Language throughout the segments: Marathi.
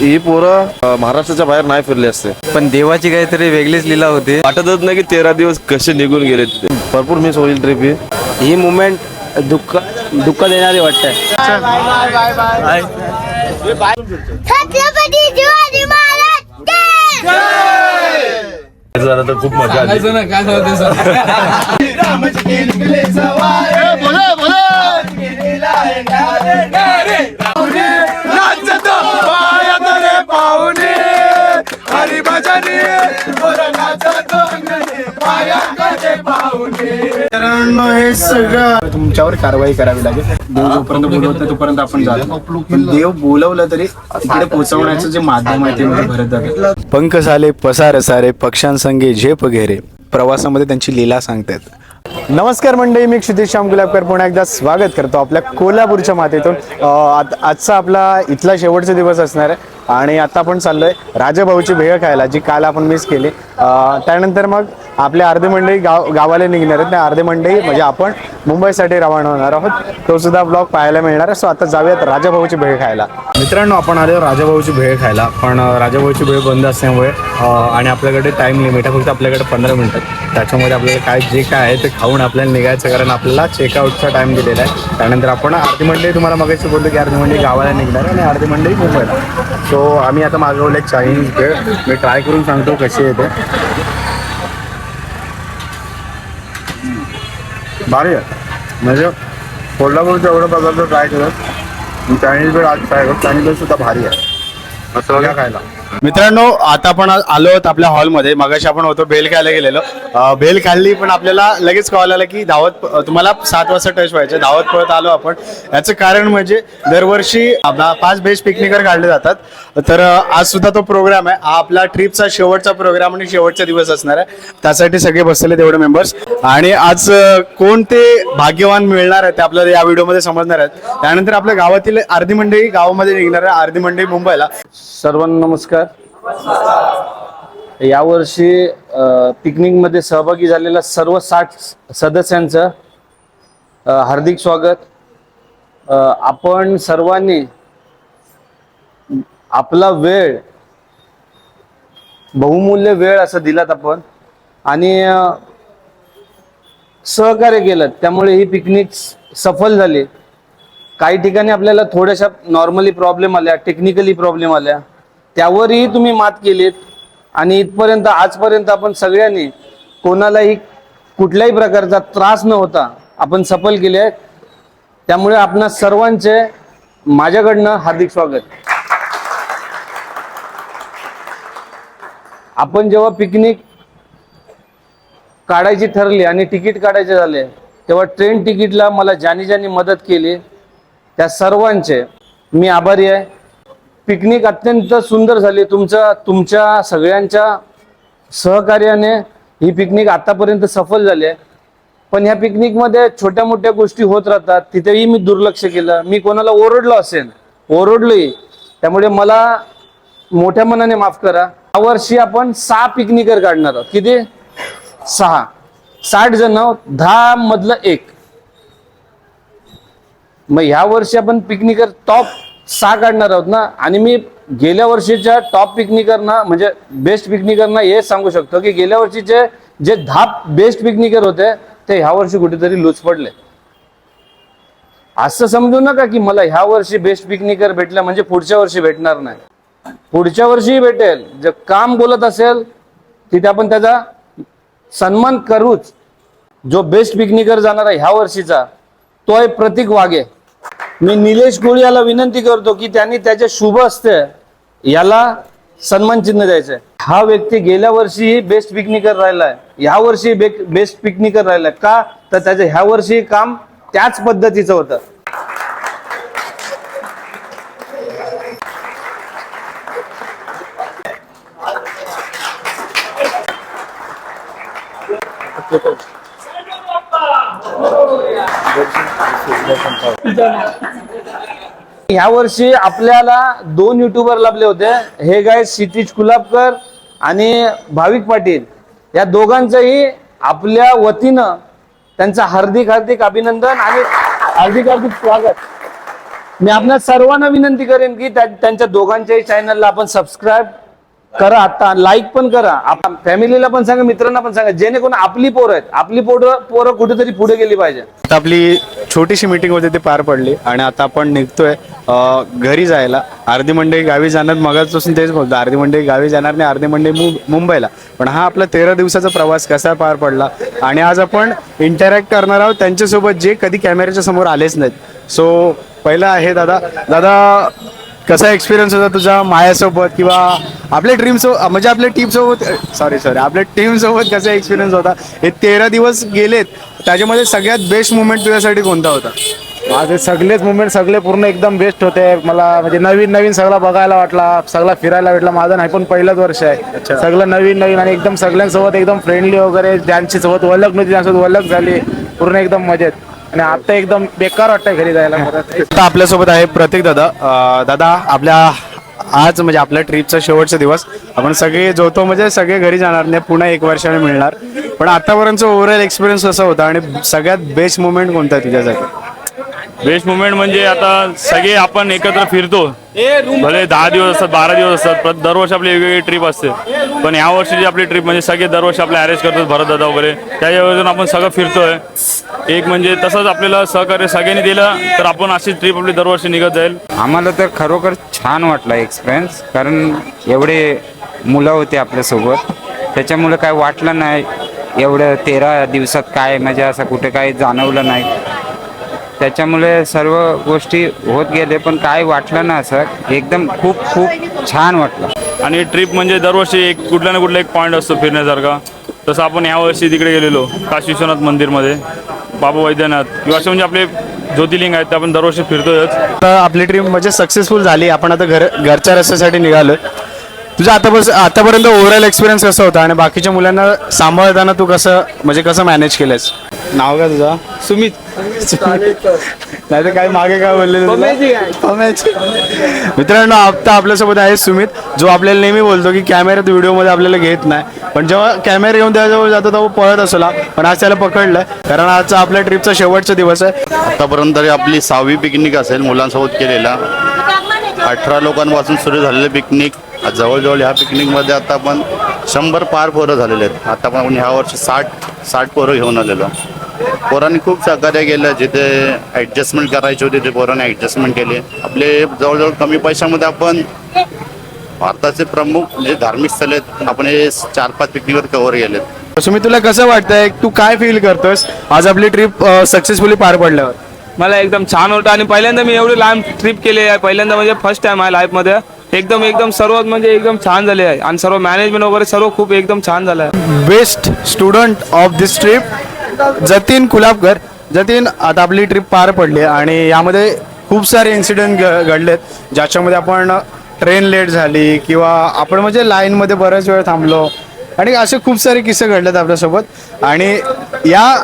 ही पोरं महाराष्ट्राच्या बाहेर नाही फिरले असते, पण देवाची काहीतरी वेगळीच लीला होती. वाटतच नाही की 13 दिवस कसे निघून गेले. तिथे भरपूर मिस होईल ट्रिप ही मुवमेंट दुःख देणारी वाटते. छत्रपती शिवाजी महाराज तर खूप मजा आली. हे सगळं तुमच्यावर कारवाई करावी लागेल. देव जोपर्यंत बोलवत नाही तोपर्यंत आपण जातो, पण देव बोलवलं तरी तिकडे पोहोचवण्याचं जे माध्यम आहे ते मध्ये भरत जातं. पंख झाले पसार सारे पक्ष्यांसंगे झेप घेरे, प्रवासामध्ये त्यांची लीला सांगतात. नमस्कार मंडळी, मी क्षितिज श्याम गुलाबकर पुन्हा एकदा स्वागत करतो आपल्या कोल्हापूरच्या मातीतून. आजचा आपला इथला शेवटचा दिवस असणार आहे आणि आता आपण चाललोय राजाभाऊची भेळ खायला, जी काल आपण मिस केली. त्यानंतर मग आपल्या अर्धी मंडळी गावाला निघणार आहेत. अर्धी मंडळी म्हणजे आपण मुंबईसाठी रवाना होणार आहोत. तो सुद्धा ब्लॉग पाहायला मिळणार आहे. सो आता जाऊयात राजाभाऊची भेळ खायला. मित्रांनो, आपण आलो राजाभाऊची भेळ खायला, पण राजाभाऊची भेळ बंद असल्यामुळे आणि आपल्याकडे टाइम लिमिट आहे फक्त आपल्याकडे 15 मिनिटं. त्याच्यामध्ये आपल्याला जे काय आहे ते खाऊन आपल्याला निघायचं, कारण आपल्याला चेकआउटचा टाइम दिलेला आहे. त्यानंतर आपण अर्धी मंडळी, तुम्हाला मगाशी बोलतो की अर्धी मंडळी गावाला निघणार आणि अर्धी मंडळी मुंबईला. सो आम्ही आता मागवलं एक चायनीज भेळ. मी ट्राय करून सांगतो कशी येते. भारी आहे, म्हणजे कोल्हापूरचं एवढं पदार्थ ट्राय केलं. चायनीज भेळ आज ट्राय करतो. चायनीज भेळ सुद्धा भारी आहे, असं बघा खायला. मित्रांनो, आता आपण आलो आहोत आपल्या हॉलमध्ये. मगाशी आपण होतो भेल खायला गेलेलो. भेल खाल्ली, पण आपल्याला लगेच कॉल आला की धावत तुम्हाला 7 वाजता टच व्हायचं. धावत पळत आलो आपण. याचं कारण म्हणजे दरवर्षी 5 बेस्ट पिकनिकर काढले जातात, तर आज सुद्धा तो प्रोग्राम आहे. हा आपला ट्रिपचा शेवटचा प्रोग्राम आणि शेवटचा दिवस असणार आहे. त्यासाठी सगळे बसलेले तेवढे मेंबर्स. आणि आज कोणते भाग्यवान मिळणार आहे ते आपल्याला या व्हिडिओमध्ये समजणार आहेत. त्यानंतर आपल्या गावातील अर्धी मंडळी गावामध्ये निघणार आहे, अर्धी मंडळी मुंबईला. सर्वांना नमस्कार. यावर्षी पिकनिकमध्ये सहभागी झालेल्या सर्व 60 सदस्यांचं हार्दिक स्वागत. आपण सर्वांनी आपला वेळ, बहुमूल्य वेळ असं दिलात आपण आणि सहकार्य केलं, त्यामुळे ही पिकनिक सफल झाली. काही ठिकाणी आपल्याला थोड्याशा नॉर्मली प्रॉब्लेम आल्या, टेक्निकली प्रॉब्लेम आल्या, त्यावरही तुम्ही मात केलीत आणि इथपर्यंत आजपर्यंत आपण सगळ्यांनी कोणालाही कुठल्याही प्रकारचा त्रास न होता आपण सफल केले आहे. त्यामुळे आपणा सर्वांचे माझ्याकडनं हार्दिक स्वागत. आपण जेव्हा पिकनिक काढायची ठरली आणि तिकीट काढायचे झाले, तेव्हा ट्रेन तिकीटला मला ज्यांनी मदत केली त्या सर्वांचे मी आभारी आहे. पिकनिक अत्यंत सुंदर झाली. तुमच्या सगळ्यांच्या सहकार्याने ही पिकनिक आतापर्यंत सफल झाली आहे. पण ह्या पिकनिकमध्ये छोट्या मोठ्या गोष्टी होत राहतात, तिथेही मी दुर्लक्ष केलं. मी कोणाला ओरडलोही, त्यामुळे मला मोठ्या मनाने माफ करा. यावर्षी आपण 6 पिकनिकर काढणार आहोत. किती? 6. 60 जण, 10 मधलं 1. मग ह्या वर्षी आपण पिकनिकर टॉप 6 काढणार आहोत ना. आणि मी गेल्या वर्षीच्या टॉप पिकनिकरना म्हणजे बेस्ट पिकनिकरना हे सांगू शकतो की गेल्या वर्षीचे जे 10 बेस्ट पिकनिकर होते ते ह्या वर्षी कुठेतरी लूज पडले. असं समजू नका की मला ह्या वर्षी बेस्ट पिकनिकर भेटला म्हणजे पुढच्या वर्षी भेटणार नाही. पुढच्या वर्षी भेटेल. जे काम बोलत असेल तिथे आपण त्याचा सन्मान करूच. जो बेस्ट पिकनिकर जाणार आहे ह्या वर्षीचा तो आहे प्रतीक वाघे. मी निलेश कोळी याला विनंती करतो की त्यांनी त्याचे शुभ हस्ते याला सन्मान चिन्ह द्यायचंय. हा व्यक्ती गेल्या वर्षी बेस्ट पिकनिकर राहिलाय, ह्या वर्षी बेस्ट पिकनिकर राहिलाय. का तर त्याचं ह्या वर्षी काम त्याच पद्धतीचं होतं. ह्या वर्षी आपल्याला 2 युट्यूबर लाभले होते. हे गाय क्षितिज गुलाबकर आणि भाविक पाटील. या दोघांचंही आपल्या वतीनं त्यांचं हार्दिक अभिनंदन आणि हार्दिक स्वागत. मी आपल्या सर्वांना विनंती करेन की त्यांच्या दोघांच्याही चॅनलला आपण सबस्क्राईब करा, आता लाईक पण करा, आपण फॅमिलीला पण सांगा, मित्रांना पण सांगा, जेणेकरून आपली पोरं आहेत, आपली पोरं कुठेतरी पुढे गेली पाहिजे. आता आपली छोटीशी मीटिंग होती ती पार पडली आणि आता आपण निघतोय घरी जायला. अर्धी मंडळी गावी जाणार, मगाचपासून तेच बोलतो, अर्धी मंडळी गावी जाणार नाही, अर्धी मंडळी मुंबईला. पण हा आपला 13 दिवसाचा प्रवास कसा पार पडला आणि आज आपण इंटरॅक्ट करणार आहोत त्यांच्यासोबत जे कधी कॅमेऱ्याच्या समोर आलेच नाहीत. सो पहिला आहे दादा, कसा एक्सपिरियन्स होता तुझा मायासोबत किंवा आपल्या ड्रीम सोबत, म्हणजे आपल्या टीम सोबत, आपल्या टीम सोबत कसा एक्सपिरियन्स होता? हे 13 दिवस गेलेत, त्याच्यामध्ये सगळ्यात बेस्ट मुवमेंट तुझ्यासाठी कोणता होता? माझे सगळेच मुवमेंट सगळे पूर्ण एकदम बेस्ट होते. मला म्हणजे नवीन सगळं बघायला वाटला, सगळं फिरायला भेटला. माझं नाही पण पहिलंच वर्ष आहे, सगळं नवीन आणि एकदम सगळ्यांसोबत एकदम फ्रेंडली वगैरे, ज्यांची सोबत ओळख नव्हती त्यांच्यासोबत ओळख झाली, पूर्ण एकदम मजेत. आणि आता एकदम बेकार वाटतंय घरी जायला. आता आपल्यासोबत आहे प्रतीक दादा. आपल्या आज म्हणजे आपल्या ट्रिपचा शेवटचा दिवस, आपण सगळे जोतो म्हणजे सगळे घरी जाणार नाही, पुन्हा 1 वर्षाने मिळणार. पण आतापर्यंतचा ओव्हरऑल एक्सपिरियन्स कसा होता आणि सगळ्यात बेस्ट मुवमेंट कोणता तुझ्यासाठी? बेस्ट मुवमेंट म्हणजे आता सगळे आपण एकत्र फिरतो, भले 10 दिवस असतात, 12 दिवस असतात, दरवर्षी आपली वेगवेगळी ट्रिप असते. पण ह्या वर्षीची आपली ट्रिप म्हणजे सगळे दरवर्षी आपले अरेंज करतात, भरत दादा वगैरे, त्याच्यावरून आपण सगळं फिरतोय. एक म्हणजे तसंच आपल्याला सहकार्य सगळ्यांनी दिलं तर आपण अशी ट्रिप आपली दरवर्षी निघत जाईल. आम्हाला तर खरोखर छान वाटला एक्सपिरियन्स, कारण एवढे मुलं होते आपल्यासोबत, त्याच्यामुळे काय वाटलं नाही. एवढं 13 दिवसात काय म्हणजे असं कुठे काही जाणवलं नाही, त्याच्यामुळे सर्व गोष्टी होत गेले, पण काय वाटलं ना असं, एकदम खूप छान वाटलं. आणि ट्रिप म्हणजे दरवर्षी एक कुठला ना कुठला एक पॉईंट असतो फिरण्यासारखा. तसं आपण यावर्षी तिकडे गेलेलो काशी विश्वनाथ मंदिरमध्ये, बाबा वैद्यनाथ किंवा असे म्हणजे आपले ज्योतिर्लिंग आहेत ते आपण दरवर्षी फिरतोयच. आता आपली ट्रिप म्हणजे सक्सेसफुल झाली, आपण आता घरच्या रस्त्यासाठी निघालो. तुझा आतापर्यंत ओव्हरऑल एक्सपिरियन्स कसा होता आणि बाकीच्या मुलांना सांभाळताना तू कसं मॅनेज केलंस? नाव काय तुझा? सुमित. नाही तर काय मागे काय बोललेलं? मित्रांनो, आता आपल्यासोबत आहे सुमित, जो आपल्याला नेहमी बोलतो की कॅमेऱ्यात व्हिडिओमध्ये आपल्याला घेत नाही, पण जेव्हा कॅमेरा घेऊन त्याजवळ जातो तेव्हा पळत असला. पण आज त्याला पकडलं, कारण आजचा आपल्या ट्रिपचा शेवटचा दिवस आहे. आतापर्यंत आपली 6वी पिकनिक असेल मुलांसोबत केलेला. 18 लोकांपासून सुरू झालेलं पिकनिक, जवळजवळ ह्या पिकनिकमध्ये आता आपण 100 पार पोरं झालेले आहेत. आता पण ह्या वर्षी 60 पोरं घेऊन आलेलो. पोरांनी खूप सहकार्य केलं, जिथे ॲडजस्टमेंट करायची होती ते पोरांनी ॲडजस्टमेंट केली. आपले जवळजवळ कमी पैशामध्ये आपण भारताचे प्रमुख जे धार्मिक स्थळ आहेत आपण हे 4-5 पिकनिकवर कव्हर केलेत. सुमित, तुला कसं वाटतंय, तू काय फील करतोस आज आपली ट्रिप सक्सेसफुली पार पडल्यावर? मला एकदम छान होतं आणि पहिल्यांदा मी एवढी लांब ट्रिप केली आहे, पहिल्यांदा म्हणजे फर्स्ट टाइम आहे लाईफमध्ये. एकदम सर्व म्हणजे एकदम छान झाले आहे आणि सर्व मॅनेजमेंट वगैरे सर्व खूप एकदम छान झालं आहे. Best student of this trip Jatin Kulabkar. Jatin, आता आपली ट्रिप पार पडली आणि यामध्ये खूप सारे इन्सिडेंट घडलेत, ज्याच्यामध्ये आपण ट्रेन लेट झाली किंवा आपण म्हणजे लाईनमध्ये बराच वेळ थांबलो आणि असे खूप सारे किस्से घडलेत आपल्यासोबत. आणि या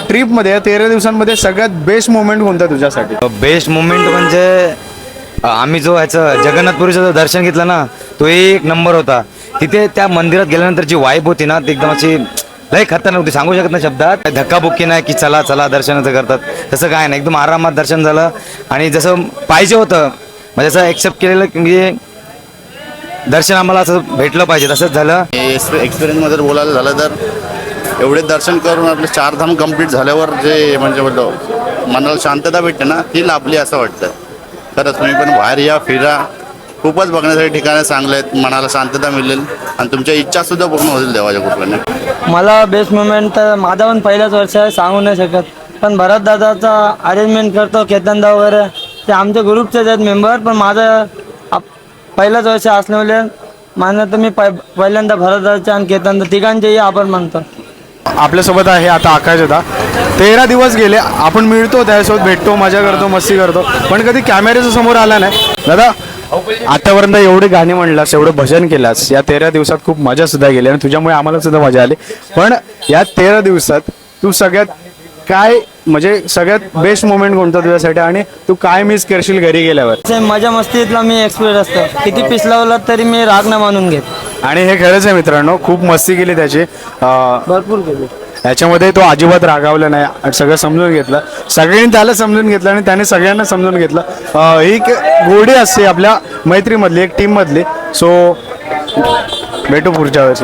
ट्रिपमध्ये 13 दिवसांमध्ये सगळ्यात बेस्ट मोमेंट कोणता तुझ्यासाठी? बेस्ट मोमेंट म्हणजे आम्ही जो ह्याचं जगन्नाथपुरीचं जो दर्शन घेतलं ना, तो एक नंबर होता. तिथे त्या मंदिरात गेल्यानंतर जी वाईब होती ना, ती एकदम अशी लय खतरनाक होती, सांगू शकत नाही शब्दात. धक्काबुक्की नाही की चला दर्शनाचं करतात, तसं काय नाही, एकदम आरामात दर्शन झालं आणि जसं पाहिजे होतं, म्हणजे असं एक्सेप्ट केलेलं म्हणजे दर्शन आम्हाला असं भेटलं पाहिजे तसंच झालं. एक्सपिरियन्समध्ये बोलायला झालं तर एवढे दर्शन करून आपले 4 धाम कंप्लीट झाल्यावर जे म्हणजे बोलतो मनाला शांतता भेटते ना, ती लाभली असं वाटतं. खरंच तुम्ही पण बाहेर या, फिरा, खूपच बघण्यासाठी ठिकाणं चांगले आहेत, मनाला शांतता मिळेल आणि तुमच्या इच्छासुद्धा पूर्ण होतील देवाच्या कृपेने. मला बेस्ट मुमेंट तर माझा पण पहिलाच वर्ष आहे, सांगू नाही शकत, पण भरत दादाचा अरेंजमेंट करतो, केतनदा वगैरे ते आमच्या ग्रुपचेच आहेत मेंबर. पण माझं पहिलाच वर्ष असल्यामुळे माझं तर मी पहिल्यांदा भरत दादाच्या आणि केतनदा तिघांचेही आभार मानतो. आपल्यासोबत आहे आता आकाश दादा. 13 दिवस गेले, आपण मिळतो, त्यासोबत भेटतो, मजा करतो, मस्ती करतो, पण कधी कॅमेऱ्याच्या समोर आला नाही. दादा, आतापर्यंत एवढे गाणी म्हणलास, एवढं भजन केलास, या 13 दिवसात खूप मजा सुद्धा गेली आणि तुझ्यामुळे आम्हाला सुद्धा मजा आली. पण या 13 दिवसात तू काय म्हणजे सगळ्यात बेस्ट मोमेंट कोणतं तुझ्यासाठी आणि तू काय मिस करशील घरी गेल्यावर? मजा मस्तीतला मी एक्सपिरियन्स असतो, किती पिसलावला तरी मी राग न मानून घेत. आणि हे खरंच आहे मित्रांनो, खूप मस्ती केली त्याची, भरपूर केली. याच्यामध्ये तो अजिबात रागावला नाही आणि सगळं समजून घेतलं. सगळ्यांनी त्याला समजून घेतलं आणि त्याने सगळ्यांना समजून घेतलं. ही एक गोडी असते आपल्या मैत्रीमधली, एक टीम मधली. सो भेटू पुढच्या वेळेस.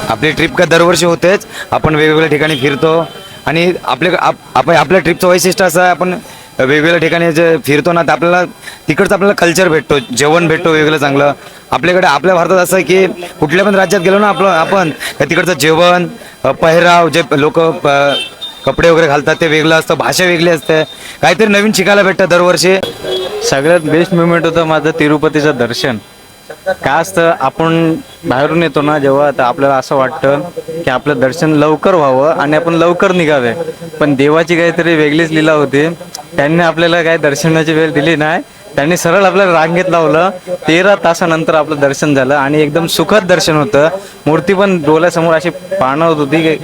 आपली ट्रिप का दरवर्षी होतेच. आपण वेगवेगळ्या ठिकाणी फिरतो आणि आपल्या ट्रिपचं वैशिष्ट्य असं आहे, आपण वेगवेगळ्या ठिकाणी जे फिरतो ना, तर आपल्याला तिकडचं आपल्याला कल्चर भेटतो, जेवण भेटतो वेगळं चांगलं. आपल्याकडे आपल्या भारतात असं आहे की कुठल्या पण राज्यात गेलो ना आपण तिकडचं जेवण, पहिराव, जे लोक कपडे वगैरे घालतात ते वेगळं असतं, भाषा वेगळी असते, काहीतरी नवीन शिकायला भेटतं दरवर्षी. सगळ्यात बेस्ट मुवमेंट होतं माझं तिरुपतीचं दर्शन. काय असतं, आपण बाहेरून येतो ना जेव्हा, तर आपल्याला असं वाटतं की आपलं दर्शन लवकर व्हावं आणि आपण लवकर निघावे. पण देवाची काहीतरी वेगळीच लीला होती. त्यांनी आपल्याला काही दर्शनाची वेळ दिली नाही, त्यांनी सरळ आपल्याला रांगेत लावलं. 13 तासानंतर आपलं दर्शन झालं आणि एकदम सुखद दर्शन होतं. मूर्ती पण डोळ्यासमोर अशी पाणवत होती की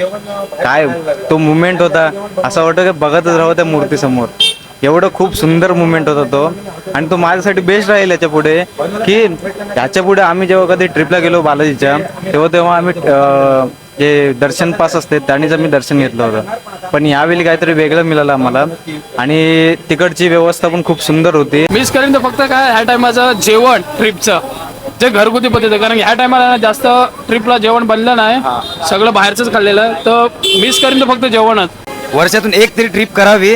काय तो मुवमेंट होता, असं वाटतं की बघतच राहावं त्या मूर्तीसमोर. एवढं खूप सुंदर मुवमेंट होता तो. आणि तो माझ्यासाठी बेस्ट राहील याच्या पुढे, की याच्या पुढे आम्ही जेव्हा कधी ट्रिपला गेलो बालाजीच्या, तेव्हा आम्ही जे दर्शन पास असते त्यानेच आम्ही दर्शन घेतलं होतं. पण यावेळी काहीतरी वेगळं मिळालं आम्हाला आणि तिकडची व्यवस्था पण खूप सुंदर होती. मिस करीन तर फक्त काय ह्या टायमाचं जेवण ट्रिपचं जे घरगुती पद्धती, कारण ह्या टायमाला जास्त ट्रिपला जेवण बनलं नाही, सगळं बाहेरचंच खाल्लेलं. तर मिस करीन तर फक्त जेवणच. वर्षातून एक तरी ट्रिप करावी,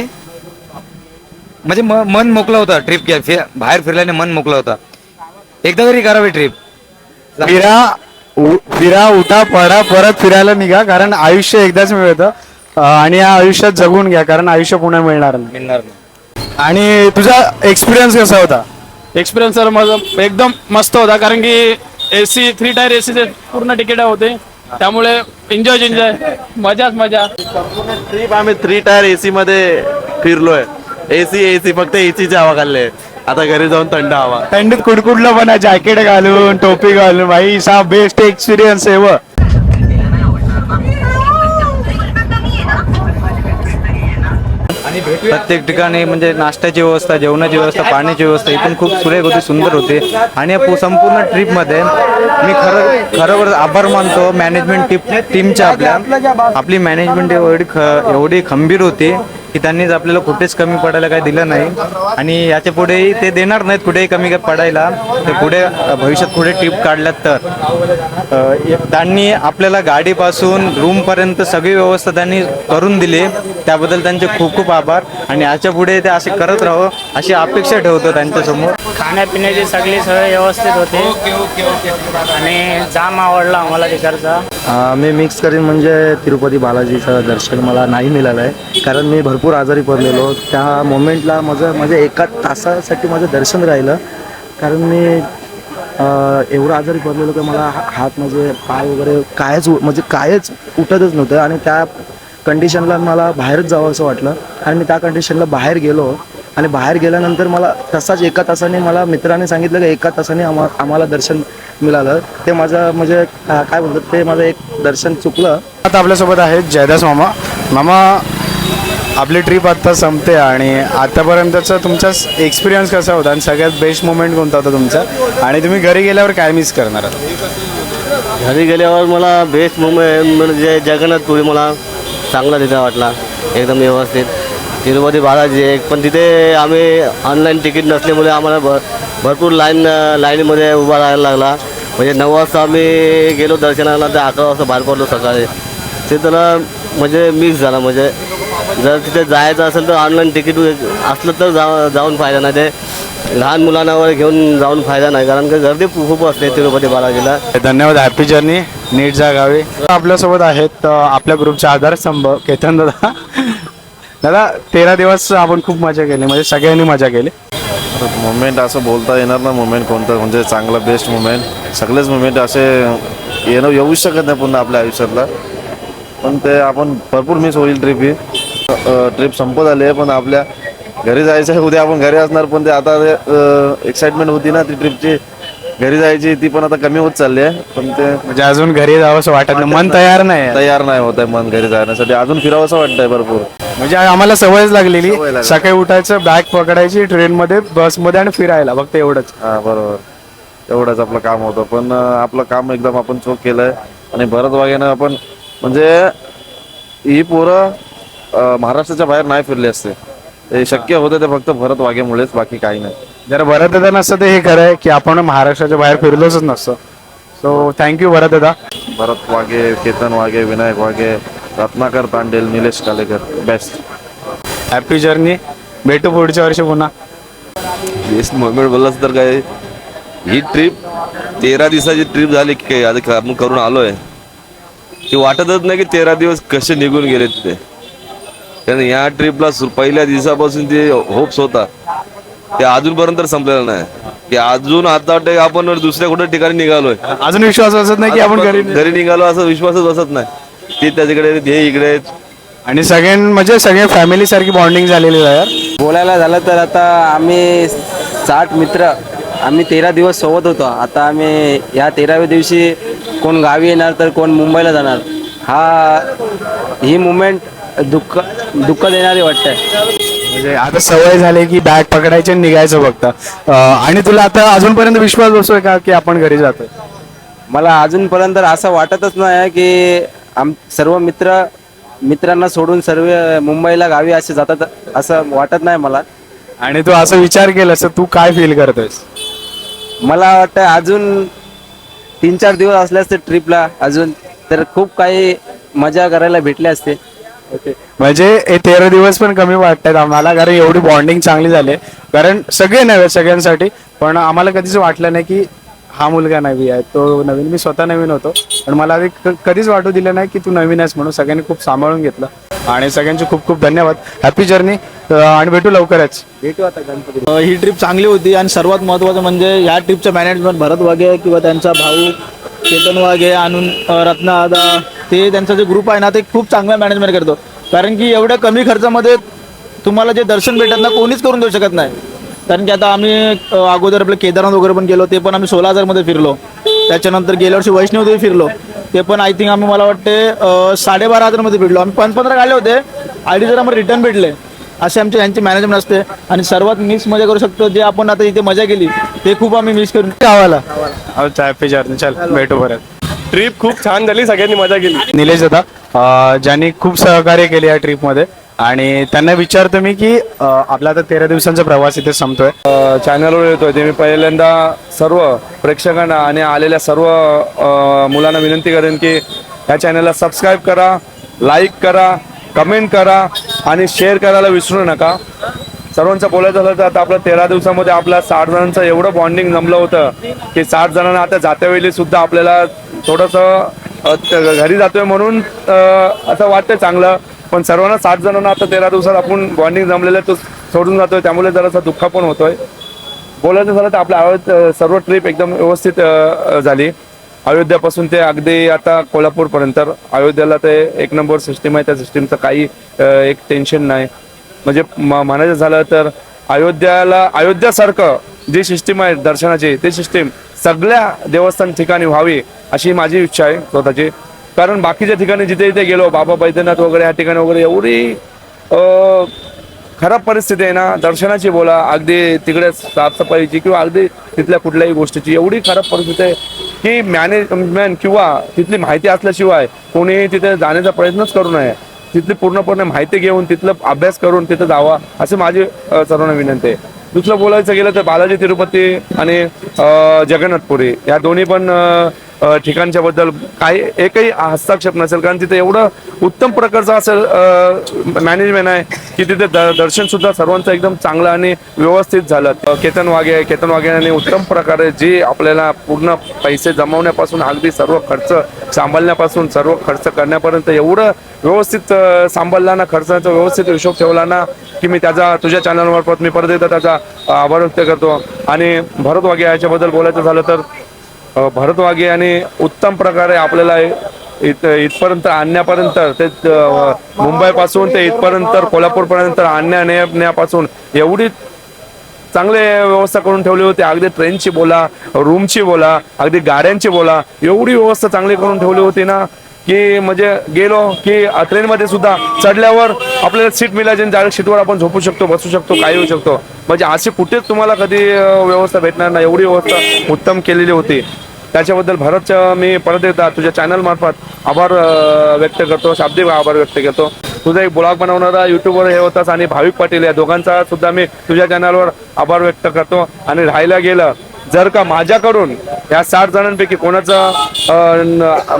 म्हणजे मन मोकळं होतं. ट्रिप बाहेर फिरल्याने मन मोकळं होतं. एकदा तरी करावी ट्रिप. फिरा, उठा, पडा, परत फिरायला निघा, कारण आयुष्य एकदाच मिळतं आणि या आयुष्यात जगून घ्या, कारण आयुष्य पुन्हा मिळणार नाही. आणि तुझा एक्सपिरियन्स कसा होता? एक्सपिरियन्स सर माझा एकदम मस्त होता, कारण की AC 3 टायर ACचे पूर्ण तिकीट होते, त्यामुळे एन्जॉय मजाच मजा. ट्रिप आम्ही 3 टायर AC मध्ये फिरलोय. AC फक्त ACची हवा खाल्ली. आता घरी जाऊन थंड हवा. थंडीत कुडकुडलं पण जॅकेट घालून, टोपी घालून, भाई सा बेस्ट एक्सपिरियन्स आहे. व प्रत्येक ठिकाणी म्हणजे नाश्त्याची व्यवस्था, जेवणाची व्यवस्था, पाण्याची व्यवस्था ही पण खूप सुरेख होती, सुंदर होती. आणि या संपूर्ण ट्रिपमध्ये मी खरोखर आभार मानतो मॅनेजमेंट टीमच्या. आपली मॅनेजमेंट एवढी खंबीर होती की त्यांनीच आपल्याला कुठेच कमी पडायला काही दिलं नाही आणि याच्या पुढेही ते देणार नाहीत कुठेही कमी पडायला. ते पुढे भविष्यात पुढे ट्रिप काढल्यात तर त्यांनी आपल्याला गाडीपासून रूमपर्यंत सगळी व्यवस्था त्यांनी करून दिली, त्याबद्दल त्यांचे खूप खूप आभार. आणि याच्या पुढे ते असे करत राहावं अशी अपेक्षा ठेवतो त्यांच्यासमोर. खाण्यापिण्याची सगळी सोय व्यवस्थित होती आणि जाम आवडला आम्हाला तिकडचा. मी मिक्स करीन म्हणजे तिरुपती बालाजीचं दर्शन मला नाही मिळालं आहे, कारण मी भरपूर आजारी पडलेलो. त्या मोमेंटला माझं 1 तासासाठी माझं दर्शन राहिलं, कारण मी एवढं आजारी पडलेलो की मला हात म्हणजे पाय वगैरे कायच उठतच नव्हतं. आणि त्या कंडिशनला मला बाहेरच जावं असं वाटलं आणि मी त्या कंडिशनला बाहेर गेलो. आणि बाहेर गेल्यानंतर मला तसाच 1 तासाने मला मित्राने सांगितलं की 1 तासाने आम्हाला दर्शन मिळालं. ते माझं म्हणजे काय बोलतात, ते माझं एक दर्शन चुकलं. आता आपल्यासोबत आहेत जयदास मामा. आपली ट्रिप आता संपते आणि आतापर्यंतचा तुमचा एक्सपिरियन्स कसा होता आणि सगळ्यात बेस्ट मोमेंट कोणता होता तुमचा, आणि तुम्ही घरी गेल्यावर काय मिस करणार आहात? घरी गेल्यावर मला बेस्ट मोमेंट म्हणजे जगन्नाथपुरी मला चांगला तिथे वाटला, एकदम व्यवस्थित. तिरुपती बालाजी एक, पण तिथे आम्ही ऑनलाईन तिकीट नसल्यामुळे आम्हाला भरपूर लाईनमध्ये उभा राहायला लागला. म्हणजे 9 वाजता आम्ही गेलो दर्शनाला, तर 11 वाजता बाहेर पडलो सकाळी. ते त्याला म्हणजे मिस झाला. म्हणजे जर तिथे जायचं असेल तर ऑनलाईन तिकीट असलं तर जाऊन फायदा नाही, ते लहान मुलांना वगैरे घेऊन जाऊन फायदा नाही, कारण की गर्दी खूप असते तिरुपती बालाजीला. धन्यवाद. हॅपी जर्नी, नीट जा गावी. आपल्यासोबत आहेत आपल्या ग्रुपचे आधारस्तंभ केतन दादा. दादा 13 दिवस आपण खूप मजा केली, म्हणजे सगळ्यांनी मजा केली. मुवमेंट असं बोलता येणार ना मुवमेंट कोणतं म्हणजे चांगलं बेस्ट मुवमेंट. सगळेच मुवमेंट असे येऊच शकत नाही पुन्हा आपल्या आयुष्यातला, पण ते आपण भरपूर मिस होईल. ट्रिप संपत आली आहे, पण आपल्या घरी जायचं आहे. उद्या आपण घरी असणार, पण ते आता एक्साइटमेंट होती ना ती ट्रिपची घरी जायची, ती पण आता कमी होत चालली आहे. पण ते म्हणजे अजून घरी जावं असं वाटत नाही, मन तयार नाही होत आहे मन घरी जाण्यासाठी. अजून फिरावं असं वाटतंय भरपूर. म्हणजे आम्हाला सवयच लागलेली, सकाळी उठायचं, बॅग पकडायची, ट्रेनमध्ये बसमध्ये आणि फिरायला, फक्त एवढंच. हा बरोबर, एवढंच आपलं काम होतं. पण आपलं काम एकदम आपण चोख केलंय. आणि भरत वागेनं आपण म्हणजे ही पोरं महाराष्ट्राच्या बाहेर नाही फिरले असते. ते शक्य होतं ते फक्त भरत वाघेमुळेच, बाकी काही नाही. जर भरत दादा नसतं तर हे खरं आहे की आपण महाराष्ट्राच्या बाहेर फिरलोच नसतं. सो थँक्यू भरत दादा. Bharat Waghe, Ketan Waghe, Vinayak Waghe, Ratnakar Tandel, Nilesh Kalekar, best. Happy journey. भेटू पुढच्या वर्षी पुन्हा. बेस्ट मोमेंट बोललास तर काय, ही ट्रिप 13 दिवसाची ट्रिप झाली की काय आता आपण करून आलोय, की वाटतच नाही की 13 दिवस कसे निघून गेले तिथे. कारण या ट्रिपला पहिल्या दिवसापासून जे होप्स होता ते अजूनपर्यंत संपलेलं नाही, की अजून आता वाटतं आपण दुसऱ्या कुठे ठिकाणी निघालोय. अजून विश्वास बसत नाही की आपण घरी निघालो असं विश्वासच बसत नाही. ते त्याच्याकडे हे इकडे आणि म्हणजे सगळे फॅमिली सारखी बॉन्डिंग झालेली आहे यार. बोलायला झालं तर आता आम्ही 60 मित्र आम्ही 13 दिवस सोबत होतो. आता आम्ही या 13व्या दिवशी कोण गावी येणार तर कोण मुंबईला जाणार. ही मुमेंट दुःख देणारी वाटतंय. म्हणजे आता सवय झाली की बॅग पकडायची आणि निघायचं फक्त. आणि तुला आता अजूनपर्यंत विश्वास बसतोय का की आपण घरी जातोय? मला अजूनपर्यंत असं वाटतच नाही की सर्व मित्रांना सोडून सर्व मुंबईला गावी असे जातात असं वाटत नाही मला. आणि तू असं विचार केलास तर तू काय फील करतोयस? मला वाटतं अजून 3-4 दिवस असले असते ट्रिपला अजून तर खूप काही मजा करायला भेटले असते. म्हणजे हे 13 दिवस पण कमी वाटतात आम्हाला, कारण एवढी बॉन्डिंग चांगली झाली. कारण सगळे नव्हे सगळ्यांसाठी, पण आम्हाला कधीच वाटलं नाही की हा मुलगा नवी आहे तो नवीन. मी स्वतः नवीन होतो पण मला कधीच वाटू दिलं नाही की तू नवीन आहेस म्हणून. सगळ्यांनी खूप सांभाळून घेतलं आणि सगळ्यांचे खूप खूप धन्यवाद. हॅपी जर्नी आणि भेटू लवकरच. भेटू आता गणपती. ही ट्रिप चांगली होती आणि सर्वात महत्त्वाचं म्हणजे ह्या ट्रिपचं मॅनेजमेंट भरत वाघे किंवा त्यांचा भाऊ केतन वाघे आणून रत्ना दादा, ते त्यांचा जे ग्रुप आहे ना ते खूप चांगला मॅनेजमेंट करतो. कारण की एवढ्या कमी खर्चामध्ये तुम्हाला जे दर्शन भेटत ना कोणीच करून देऊ शकत नाही. कारण की आता आम्ही अगोदर आपलं केदारनाथ वगैरे पण गेलो, ते पण आम्ही 16,000 फिरलो. त्याच्यानंतर गेल्या वर्षी वैष्णवदेवी फिरलो, ते पण आय थिंक आम्ही मला वाटते 12,500 फिरलो. आम्ही 15 काढले होते, 2,500 आम्हाला रिटर्न भेटले. असे आमचे यांची मॅनेजमेंट असते. आणि सर्वात मिस मजा करू शकतो जे आपण आता इथे मजा केली ते खूप आम्ही मिस करून गावाला. Happy journey. चल भेटू परत. ट्रिप खूप छान झाली, सगळ्यांनी मजा केली. निलेश दादा ज्यांनी खूप सहकार्य केले या ट्रिपमध्ये, आणि त्यांना विचारतो मी की आपला आता 13 दिवसांचा प्रवास इथे संपतोय. चॅनलवर येतोय ते मी पहिल्यांदा सर्व प्रेक्षकांना आणि आलेल्या सर्व मुलांना विनंती करेन की या चॅनलला सबस्क्राईब करा, लाईक करा, कमेंट करा आणि शेअर करायला विसरू नका. सर्वांचं बोलायचं झालं तर आता आपल्या 13 दिवसामध्ये आपल्या 60 जणांचं एवढं बॉन्डिंग जमलं होतं की 60 जणांना आता जात्यावेळी सुद्धा आपल्याला थोडंसं घरी जातोय म्हणून असं वाटतंय चांगलं. पण सर्वांना 60 जणांना आता 13 दिवसात आपण बॉन्डिंग जमलेलं आहे तो सोडून जातोय, त्यामुळे जरासा दुःख पण होतोय. बोलायचं झालं तर आपल्या सर्व ट्रिप एकदम व्यवस्थित झाली. अयोध्यापासून ते अगदी आता कोल्हापूरपर्यंत. अयोध्याला ते 1 नंबर सिस्टीम आहे, त्या सिस्टीमचं काही एक टेन्शन नाही. म्हणजे म्हणायचं झालं तर अयोध्यासारखं जी सिस्टीम आहे दर्शनाची, ती सिस्टीम सगळ्या देवस्थान ठिकाणी व्हावी अशी माझी इच्छा आहे स्वतःची. कारण बाकीच्या ठिकाणी जिथे जिथे गेलो, बाबा बैद्यनाथ वगैरे या ठिकाणी वगैरे एवढी खराब परिस्थिती आहे ना दर्शनाची, बोला अगदी तिकडे साफसफाईची किंवा अगदी तिथल्या कुठल्याही गोष्टीची एवढी खराब परिस्थिती आहे की मॅनेजमेंट किंवा तिथली माहिती असल्याशिवाय कोणी तिथे जाण्याचा प्रयत्नच करू नये. तिथली पूर्णपणे माहिती घेऊन तिथलं अभ्यास करून तिथं जावा असे माझी सर्वांना विनंती आहे. दुसरं बोलायचं गेलं तर बालाजी तिरुपती आणि जगन्नाथपुरी या दोन्ही पण ठिकाणच्या बद्दल काही एकही हस्तक्षेप नसेल, कारण तिथे एवढं उत्तम प्रकारचं असेल मॅनेजमेंट आहे की तिथे दर्शन सुद्धा सर्वांचं एकदम चांगलं आणि व्यवस्थित झालं. केतन वाघे उत्तम प्रकारे जी आपल्याला पूर्ण पैसे जमवण्यापासून अगदी सर्व खर्च सांभाळण्यापासून सर्व खर्च करण्यापर्यंत एवढं व्यवस्थित सांभाळला ना, खर्चाचा व्यवस्थित हिशोब ठेवला ना की मी तुझ्या चॅनलमार्फत मी परत एकदा त्याचा आभार व्यक्त करतो. आणि भरत वाघे याच्याबद्दल बोलायचं झालं तर भरत वाघे यांनी उत्तम प्रकारे आपल्याला इथपर्यंत आणण्यापर्यंत ते मुंबईपासून ते इथपर्यंत कोल्हापूरपर्यंत आणण्यापासून एवढी चांगली व्यवस्था करून ठेवली होती. अगदी ट्रेनची बोला, रूमची बोला, अगदी गाड्यांची बोला, एवढी व्यवस्था चांगली करून ठेवली होती ना की म्हणजे गेलो की ट्रेनमध्ये सुद्धा चढल्यावर आपल्याला सीट मिळायची, डायरेक्ट सीटवर आपण झोपू शकतो, बसू शकतो, काही होऊ शकतो. म्हणजे अशी कुठेच तुम्हाला कधी व्यवस्था भेटणार नाही, एवढी व्यवस्था उत्तम केलेली होती. त्याच्याबद्दल भरत मी परत एकदा तुझ्या चॅनल मार्फत आभार व्यक्त करतो, शाब्दिक आभार व्यक्त करतो. तुझा एक ब्लॉग बनवणारा युट्यूबवर हे होतास आणि भाविक पाटील या दोघांचा सुद्धा मी तुझ्या चॅनलवर आभार व्यक्त करतो. आणि राहायला गेलं जर का माझ्याकडून या 60 जणांपैकी कोणाचं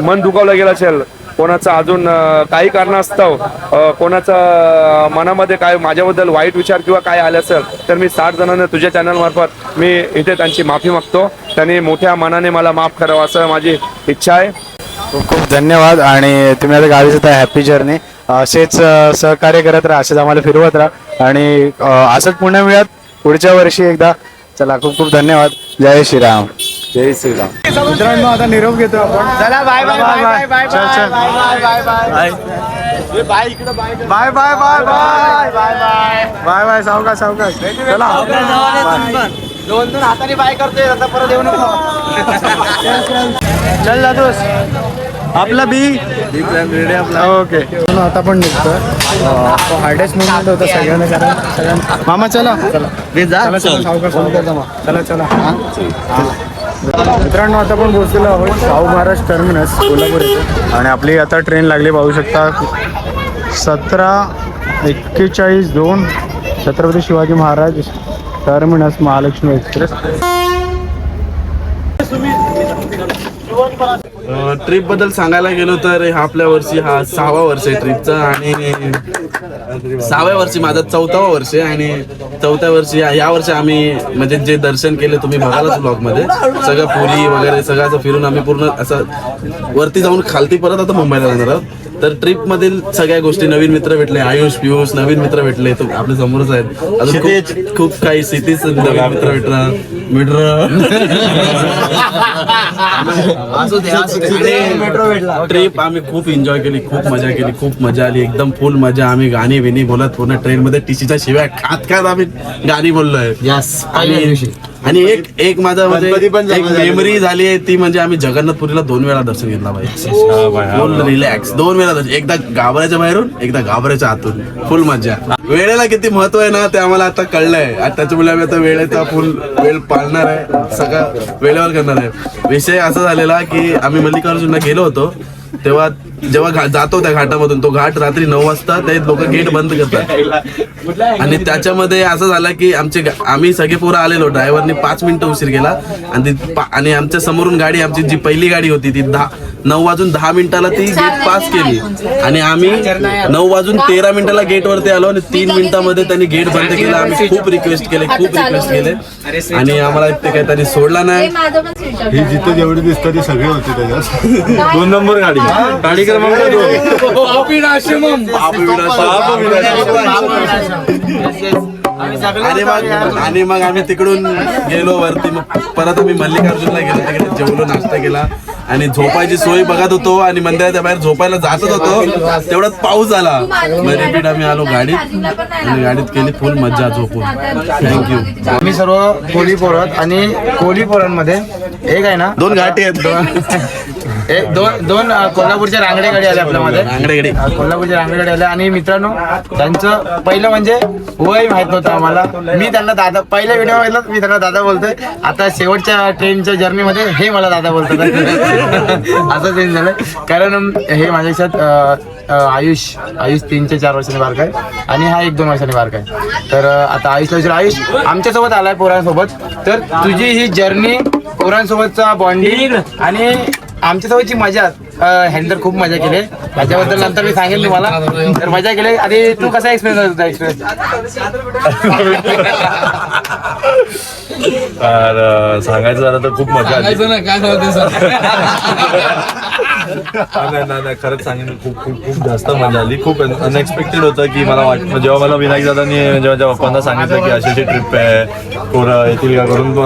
मन दुखावलं गेलं असेल, कोणाचं अजून काही कारणास्तव कोणाचं मनामध्ये काय माझ्याबद्दल वाईट विचार किंवा काय आले असेल तर मी 60 जणांना तुझ्या चॅनल मार्फत मी इथे त्यांची माफी मागतो. त्यांनी मोठ्या मनाने मला माफ करावं असं माझी इच्छा आहे. खूप खूप धन्यवाद. आणि तुम्ही आता गावी जाता, हॅपी जर्नी. असेच सहकार्य करत राहा, असेच आम्हाला फिरवत राहा आणि असंच पुन्हा मिळत पुढच्या वर्षी एकदा. चला, खूप खूप धन्यवाद. जय श्रीराम. जय श्रीराम. मित्रांनो, आता निरोप घेतो आपण. चला, bye bye bye bye bye bye bye bye bye bye bye bye bye bye. सावकाश सावकाश. चला, दोन हाताने बाय करतोय आता, परत येऊ नको. चल जातोस आपला बी रेडी आपला. ओके, आता पण निघतो. हार्डेस्ट मुवमेंट होता सगळ्यांना, कारण सगळ्यांना. मामा चला चला चला सावकाश चला चला. मित्रांनो, आता पण पोहोचलेलो आहोत शाहू महाराज टर्मिनस कोल्हापूर येथे आणि आपली आता ट्रेन लागली. पाहू शकता 17:41 Chhatrapati Shivaji Maharaj terminus Mahalakshmi express. Trip बद्दल सांगायला गेलो तर हा आपल्या वर्षी हा 6वा वर्ष आहे ट्रिपचा आणि 6व्या वर्षी माझा 4था वर्ष आहे आणि 4थ्या वर्षी या वर्षी आम्ही म्हणजे जे दर्शन केले तुम्ही बघालच ब्लॉग मध्ये सगळं पुरी वगैरे सगळं असं फिरून आम्ही पूर्ण असं वरती जाऊन खालती परत आता मुंबईला जाणार आहोत. तर ट्रिप मधील सगळ्या गोष्टी नवीन मित्र भेटले, आयुष पियुष नवीन मित्र भेटले, तो आपल्या समोरच आहेत. अजून खूप काही सिटीज नवीन मित्र भेटणार ट्रिप आम्ही खूप एन्जॉय केली, खूप मजा केली, खूप मजा आली, एकदम फुल मजा. आम्ही गाणी विणी बोलत पूर्ण ट्रेन मध्ये टीसीच्या शिवाय खात आम्ही गाणी बोललोय. आणि एक माझा म्हणजे एक मेमरी झाली आहे ती म्हणजे आम्ही जगन्नाथपुरीला 2 वेळा दर्शन घेतला पाहिजे. फुल रिलॅक्स 2 वेळा दर्शन, एकदा गाभाऱ्याच्या बाहेरून एकदा गाभाऱ्याच्या आतून. फुल मजा. वेळेला किती महत्व आहे ना ते आम्हाला आता कळलंय. त्याच्यामुळे आम्ही आता वेळेचा फुल वेळ पाळणार आहे, सगळं वेळेवर करणार आहे. विषय असा झालेला की आम्ही मल्लिकार्जुनला गेलो होतो तेव्हा जेव्हा जातो त्या घाटामधून, तो घाट रात्री 9 वाजता ते लोक गेट बंद करतात आणि त्याच्यामध्ये असं झालं की आम्ही सगळे पोरं आलेलो, ड्रायव्हरने 5 मिनिटं उशीर केला आणि आमच्या समोरून गाडी, आमची जी पहिली गाडी होती ती 9:10 ती गेट पास केली आणि आम्ही 9:13 गेटवरती आलो आणि 3 मिनिटांमध्ये त्यांनी गेट बंद केलं. आम्ही खूप रिक्वेस्ट केले आणि आम्हाला ते काही त्यांनी सोडला नाही. ही जिथे जेवढी दिसतं ती सगळी होती त्याच्यात. 2 नंबर गाडी क्रमांक 2. आणि मग आम्ही तिकडून गेलो वरती, मग परत आम्ही मल्लिकार्जुनला गेलो, तिकडे जेवलो, नाश्ता केला आणि झोपायची सोय बघत होतो आणि मंदिराच्या बाहेर झोपायला जातच होतो तेवढ्यात पाऊस आला. मग रिपीट आम्ही आलो गाडीत आणि गाडीत केली फुल मज्जा झोपून. थँक्यू. आम्ही सर्व कोली पोरत आणि कोली पोरांमध्ये एक आहे ना 2 घाटी आहेत. दोन कोल्हापूरच्या रांगडे गाडी आल्या आपल्यामध्ये. कोल्हापूरच्या रांगडे गाडी आल्या आणि मित्रांनो त्यांचं पहिलं म्हणजे वय माहित नव्हतं आम्हाला. मी त्यांना दादा, पहिल्या व्हिडिओ बघितला मी त्यांना दादा बोलतोय, आता शेवटच्या ट्रेनच्या जर्नीमध्ये हे मला दादा बोलतात. असं चेंज झालं कारण हे माझ्यापेक्षा आयुष 3 ते 4 वर्षांनी बारका आहे आणि हा 1-2 वर्षांनी बारका आहे. तर आता आयुषला विचार, आयुष आमच्यासोबत आलाय पोरांसोबत, तर तुझी ही जर्नी, पोरांसोबतचा बॉन्डिंग आणि आमच्यासोबतची मजा, ह्यांनी खूप मजा केली. त्याच्याबद्दल नंतर मी सांगेल तुम्हाला. तर मजा केली. आणि तू कसा एक्सपिरियन्स होता? एक्सपिरियन्स सांगायचं झालं तर खूप मजा आली. नाही खरंच सांगेन, खूप जास्त मजा आली. खूप अनएक्सपेक्टेड होतं की मला वाटतं, जेव्हा मला विनायक दादांनी जेव्हा पप्पांना सांगितलं की अशी ट्रिप आहे, पोरं येतील का करून,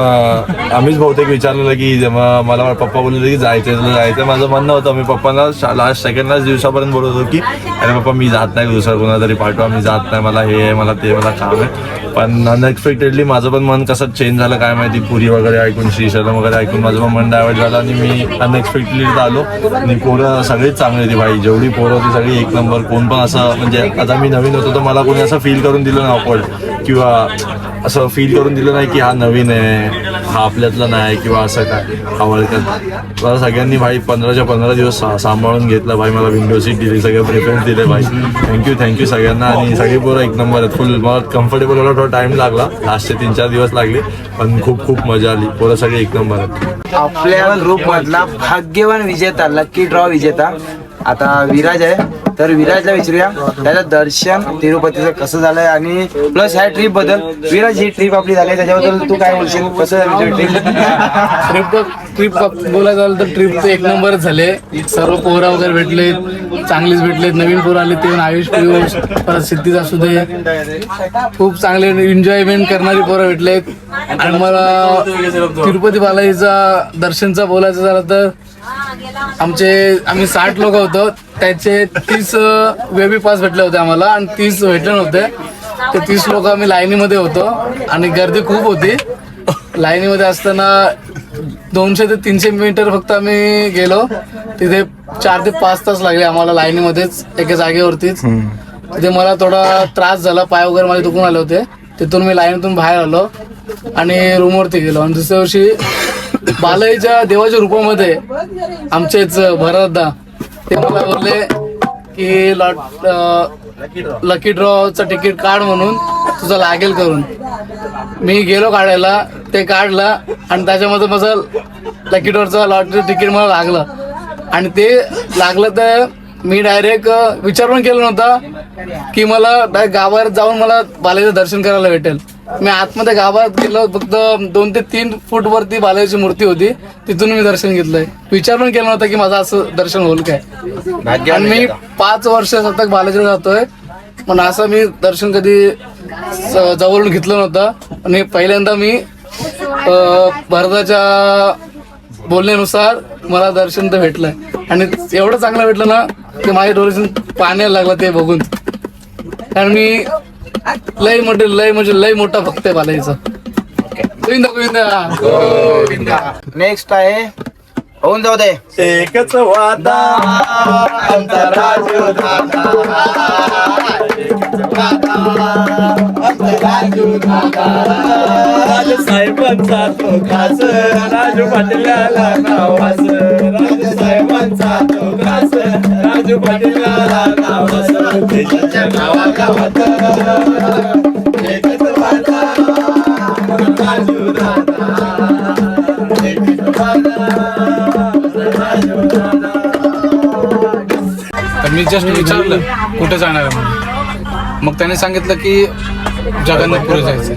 आम्हीच बहुतेक विचारलेलं की मला पप्पा बोलले की जायचं. माझं म्हणणं होतं, मी पप्पांना लास्ट सेकंड दिवसापर्यंत बोलत होतो की अरे पप्पा मी जात नाही, दुसरं कोणाला तरी पाठवा, मी जात नाही, मला हे आहे, मला ते, मला काम आहे. पण अनएक्सपेक्टेडली माझं पण मन कसं चेंज झालं काय माहिती, पुरी वगैरे ऐकून, श्रीशैलम वगैरे ऐकून माझं पण मन डायवर्ट झालं आणि मी अनएक्सपेक्टेडली आलो. आणि पोरं सगळीच चांगली होती भाई, जेवढी पोरं होती सगळी एक नंबर. कोण पण असं म्हणजे आता मी नवीन होतो तर मला कोणी असं फील करून दिलं नाही ऑकवर्ड, किंवा असं फील करून दिलं नाही की हा नवीन आहे, हा आपल्यातला नाही किंवा असं काय आवडतात. मला सगळ्यांनी भाई 15च्या 15 दिवस सांभाळून घेतलं भाई, मला विंडो सीट दिली, सगळे प्रेफरन्स दिले भाई. थँक्यू सगळ्यांना. आणि सगळी पोरं एक नंबर आहेत, फुल. मला कम्फर्टेबल व्हायला थोडा टाइम लागला, लास्टचे 3-4 दिवस लागले, पण खूप मजा आली. पोरं सगळे एक नंबर आहेत. आपल्या ग्रुप मधला भाग्यवान विजेता, लकी ड्रॉ विजेता आता विराज आहे. तर विराजला विचारूया त्याचं दर्शन तिरुपतीचं कसं झालंय आणि प्लस ह्या ट्रिप बद्दल. विराज, ही ट्रिप आपली झाली त्याच्याबद्दल तू काय बोलशील, कसं ट्रिप बोलायचं झालं तर ट्रिप एक नंबरच झाले. सर्व पोहरा वगैरे भेटले, चांगलीच भेटले. नवीन पोरं आले ते पण आयुष पियुष परत सिद्धीच असू दे, खूप चांगले एन्जॉयमेंट करणारी पोरं भेटलेत. आणि मला तिरुपती बालाजीचा दर्शनचा बोलायचं झालं तर आम्ही 60 लोक होतो, त्याचे 30 वेबी पास भेटले होते आम्हाला आणि 30 भेटले नव्हते. ते 30 लोक आम्ही लाईनीमध्ये होतो आणि गर्दी खूप होती. लाईनीमध्ये असताना 200 ते 300 मीटर फक्त आम्ही गेलो, तिथे 4 ते 5 तास लागले आम्हाला लाईनीमध्येच एका जागेवरतीच. तिथे मला थोडा त्रास झाला, पाय वगैरे माझे दुखून आले होते. तिथून मी लाईनीतून बाहेर आलो आणि रूमवरती गेलो. आणि दुसऱ्या दिवशी बालाजीच्या देवाच्या रूपामध्ये आमचेच भरतदा ते मला बोलले की लकी ड्रॉचं तिकीट काढ म्हणून, तुझं लागेल करून. मी गेलो काढायला, ते काढलं आणि त्याच्यामध्ये माझं लकी ड्रॉचं लॉटरी तिकीट मला लागलं. आणि ते लागलं तर मी डायरेक्ट विचार पण केला नव्हता की मला डायरेक्ट गावात जाऊन मला बालाजीचं दर्शन करायला भेटेल. मी आतमध्ये गावात गेलो, फक्त 2 ते 3 फूट वरती बालाजीची मूर्ती होती, तिथून मी दर्शन घेतलंय. विचार पण केला नव्हता की माझं असं दर्शन होईल काय. आणि मी 5 वर्ष सतत बालाजीला जातोय, पण असं मी दर्शन कधी जवळून घेतलं नव्हतं. आणि पहिल्यांदा मी भरताच्या बोलण्यानुसार मला दर्शन तर भेटलंय आणि एवढं चांगलं भेटलं ना की माझ्या डोळ्यातून पाण्याला लागला ते बघून. कारण मी लय मोठा भक्त आहे बालाजीचा. नेक्स्ट आहे होऊन जाऊ दे एकच वादा साहेबांचा तो खास, राजू पाटीलला नावास, राजसाहेबांचा तो खास, राजू पाटीलला नावास. देशाच्या गावागावात एकच वादा राजू दादा, एकच वादा राजू दादा. तर मी जस्ट विचारलं कुठे जाणार आहे म्हणून, मग त्याने सांगितलं की जगन्नाथपुरी जायचं.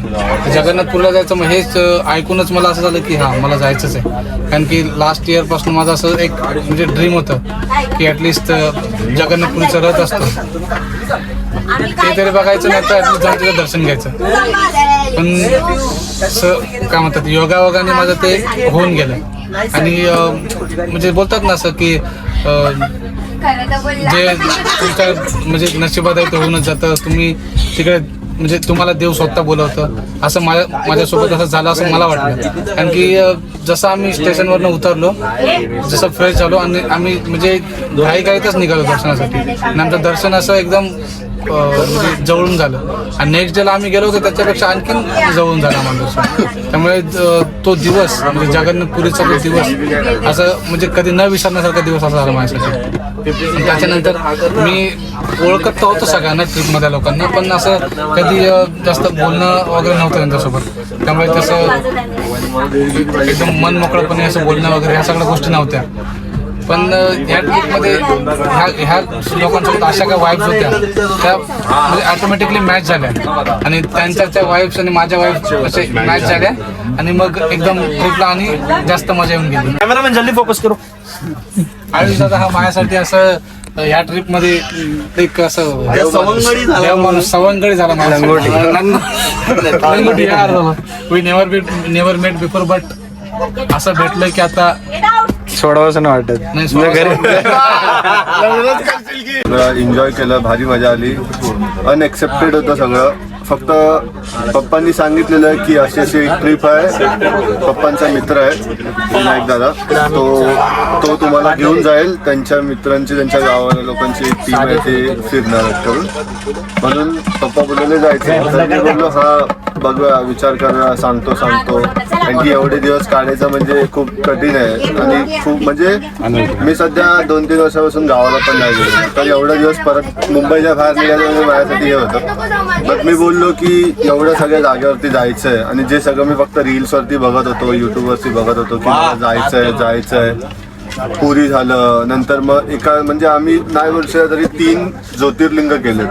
जगन्नाथपूरला जायचं, मग हेच ऐकूनच मला असं झालं की हां मला जायचंच आहे. कारण की लास्ट इयरपासून माझं असं एक म्हणजे ड्रीम होतं की ॲटलिस्ट जगन्नाथपुरीचं रथ असतं ते तरी बघायचं, नाही तर ॲटलिस्ट जाऊन तिथं दर्शन घ्यायचं. पण असं काय म्हणतात योगायोगाने माझं ते होऊन गेलं. आणि म्हणजे बोलतात ना असं की जे तुमच्या म्हणजे नशिबात आहे ते होऊनच जातं. तुम्ही तिकडे म्हणजे तुम्हाला देव स्वतः बोलवतं, असं माझ्यासोबत असं झालं असं मला वाटलं. कारण की जसं आम्ही स्टेशनवरनं उतरलो, जसं फ्रेश झालो आणि आम्ही म्हणजे घाईतच निघालो दर्शनासाठी. आणि आमचं दर्शन असं एकदम म्हणजे जवळून झालं. आणि नेक्स्ट डेला आम्ही गेलो होतो त्याच्यापेक्षा आणखीन जवळून झाला आम्हाला दर्शन. त्यामुळे तो दिवस म्हणजे जगन्नाथपुरीचा तो दिवस असं म्हणजे कधी न विसरण्यासारखा दिवस असा झाला माझ्यासाठी. त्याच्यानंतर मी ओळखत तर होतो सगळ्यांना ट्रिपमधल्या लोकांना, पण असं कधी जास्त बोलणं वगैरे नव्हतं त्यांच्यासोबत. त्यामुळे तसं एकदम मन मोकळपणे असं बोलणं वगैरे ह्या सगळ्या गोष्टी नव्हत्या. पण ह्या ट्रिपमध्ये ह्या लोकांसोबत अशा काय वाईब्स होत्या त्या म्हणजे ऑटोमॅटिकली मॅच झाल्या. आणि त्यांच्या त्या वाईब्स आणि माझ्या वाईब्स असे मॅच झाल्या आणि मग एकदम ट्रिपला आणि जास्त मजा येऊन गेली. कॅमेरामॅन जल्दी फोकस करू. आयुष दादा हा माझ्यासाठी असं ह्या ट्रिप मध्ये एक असं सवंगडी झाला माझ्या. We never met before, but असं भेटलं की आता सोडावंसं नाही वाटत. एन्जॉय केलं, भारी मजा आली. अनएक्सेप्टेड होतं सगळं, फक्त पप्पांनी सांगितलेलं की अशी अशी एक ट्रिप आहे, पप्पांचा मित्र आहे विनायक दादा, तो तुम्हाला घेऊन जाईल. त्यांच्या मित्रांची, त्यांच्या गावाला लोकांची एक टीम आहे, ते फिरणार आहेत करून. म्हणून पप्पा बोलले जायचं. तर मी बोललो हा बघूया, विचार करा, सांगतो. कारण की एवढे दिवस काढायचं म्हणजे खूप कठीण आहे आणि खूप म्हणजे मी सध्या 2-3 वर्षापासून गावाला पण नाही गेलो. तर एवढे दिवस परत मुंबईच्या बाहेर निघायचं म्हणजे माझ्यासाठी हे होतं. बट मी बोललो की एवढ्या सगळ्या जागेवरती जायचं आहे आणि जे सगळं मी फक्त रील्सवरती बघत होतो, यूट्यूबवरती बघत होतो की मला जायचं आहे. पुरी झालं, नंतर मग एका म्हणजे आम्ही नाही वर्ष तरी 3 ज्योतिर्लिंग केलेत,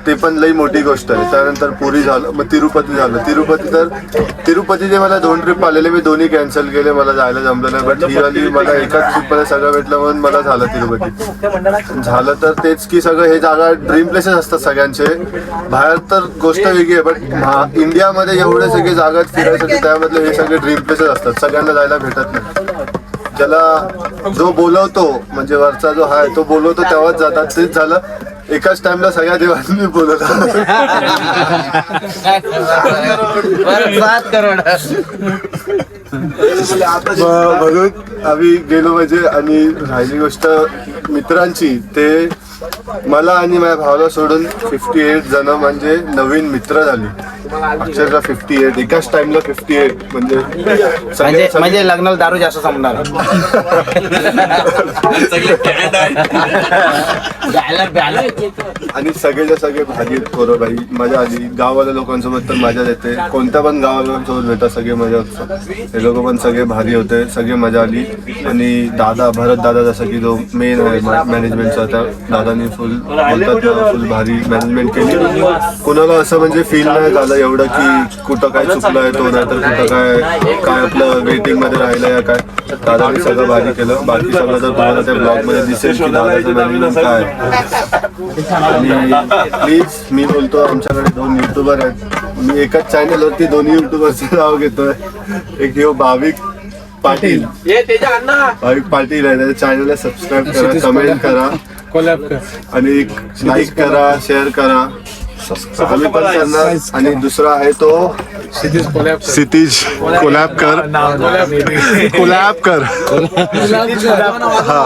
ते पण लई मोठी गोष्ट आहे. त्यानंतर पुरी झालं, मग तिरुपती झालं. तिरुपतीचे मला 2 ट्रिप आलेले, मी दोन्ही कॅन्सल केले, मला जायला जमलं नाही. बट ही वाली मला एकाच ट्रिपमध्ये सगळं भेटलं म्हणून मला झालं तिरुपती झालं. तर तेच की सगळं हे जागा ड्रीम प्लेसेस असतात सगळ्यांचे. बाहेर तर गोष्ट वेगळी आहे, बट इंडियामध्ये एवढे सगळे जागा फिरायसाठी त्यामधले हे सगळे ड्रीम प्लेसेस असतात, सगळ्यांना जायला भेटत नाही. ज्याला जो बोलवतो म्हणजे वरचा जो आहे तो बोलवतो तेव्हाच जातात. तेच झालं, एकाच टाइमला सगळ्या देवांनी बोलवलं. म्हणून आम्ही गेलो म्हणजे. आणि राहिली गोष्ट मित्रांची, ते मला आणि माझ्या भावाला सोडून 58 जण म्हणजे नवीन मित्र झाली. अक्षरशः 58 एकाच टाइमला 58 म्हणजे लग्नाला दारू जास्त समजणार. आणि सगळेच्या सगळे भाजी पोरं बाई, मजा आली. गावाला लोकांसोबत तर मजा येते, कोणत्या पण गावाला भेटा सगळे मजा असतात. हे लोक पण सगळे भारी होते, सगळे मजा आली. आणि भरत दादा जसं की जो मेन आहे मॅनेजमेंटचा, त्या दादानी फुल भारी मॅनेजमेंट केली. कुणाला असं म्हणजे फील नाही झालं एवढं की कुठं काय चुकलंय तो, नाही तर कुठं काय आपलं वेटिंग मध्ये राहिलं या काय. दादानी सगळं भारी केलं. बाकी सगळं तर तुम्हाला त्या ब्लॉग मध्ये दिसेल की दादाचं मॅनेजमेंट काय. आणि प्लीज मी बोलतो, आमच्याकडे 2 युट्यूबर आहेत. मी एकाच चॅनलवरती दोन्ही युट्यूबरचं नाव घेतोय. एक हे भाविक पाटील आहे, त्याच्या चॅनलला सबस्क्राईब करा, कमेंट करा आणि लाईक करा, शेअर करा. आम्ही पण करणार. आणि दुसरा आहे तो क्षितिज कोल्हापकर. हा,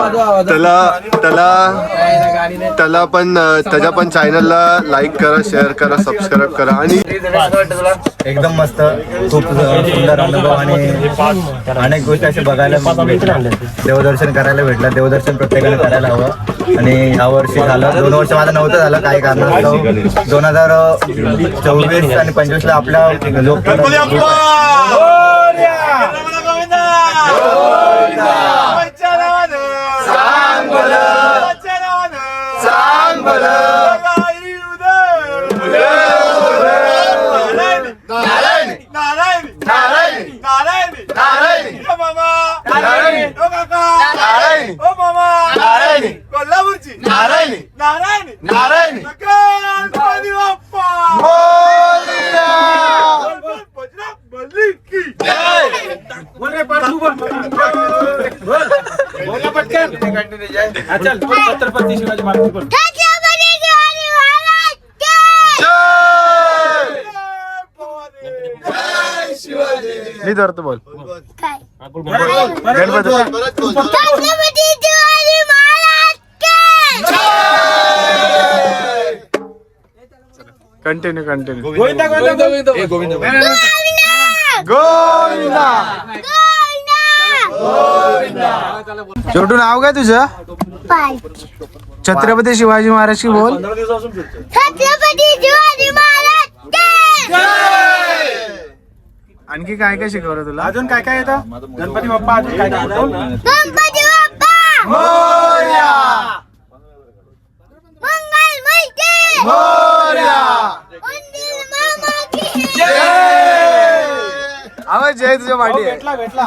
त्याला पण त्याच्या पण चॅनलला लाईक करा, शेअर करा, सबस्क्राईब करा. आणि एकदम मस्त, खूप सुंदर अनुभव आणि अनेक गोष्टी असे बघायला भेटल्या. देवदर्शन करायला भेटलं. देवदर्शन प्रत्येकाने करायला हवं. आणि ह्या वर्षी झालं, 2 वर्ष माझं नव्हतं झालं काही कारणास्तव. 2024 आणि 25ला आपल्या लोक छत्रपती शिवाजी महाराज. मी धरतो बोल. कंटिन्यू गोविंदा छोटू नाव काय तुझं? छत्रपती शिवाजी महाराज की बोल. छत्रपती शिवाजी महाराज. आणखी काय काय शिकवलं तुला? अजून काय काय येतं? गणपती बाप्पा. अजून काय काय? गणपती बाप्पा मोरया. मंगल मूर्ती मोरया. उंदीर मामा की आवाज जय तुझ्या पाठी भेटला.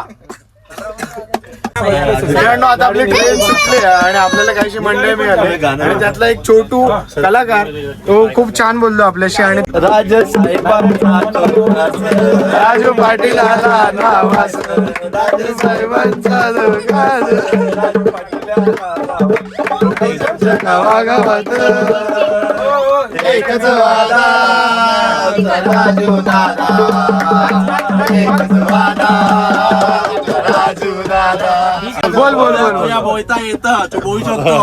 मित्रांनो, आता आपली ट्रेन सुटली आहे आणि आपल्याला काहीशी मंडळी मिळाली आणि त्यातला एक छोटू कलाकार तो खूप छान बोललो आपल्याशी. आणि राजू पाटील आला नावास, राजू साहेबांचा गावागावात एकच वादा राजू दादा, एकच वादा राजू दादा. बोल बोल बोल या बोलता येतं तू बोलू शकतो.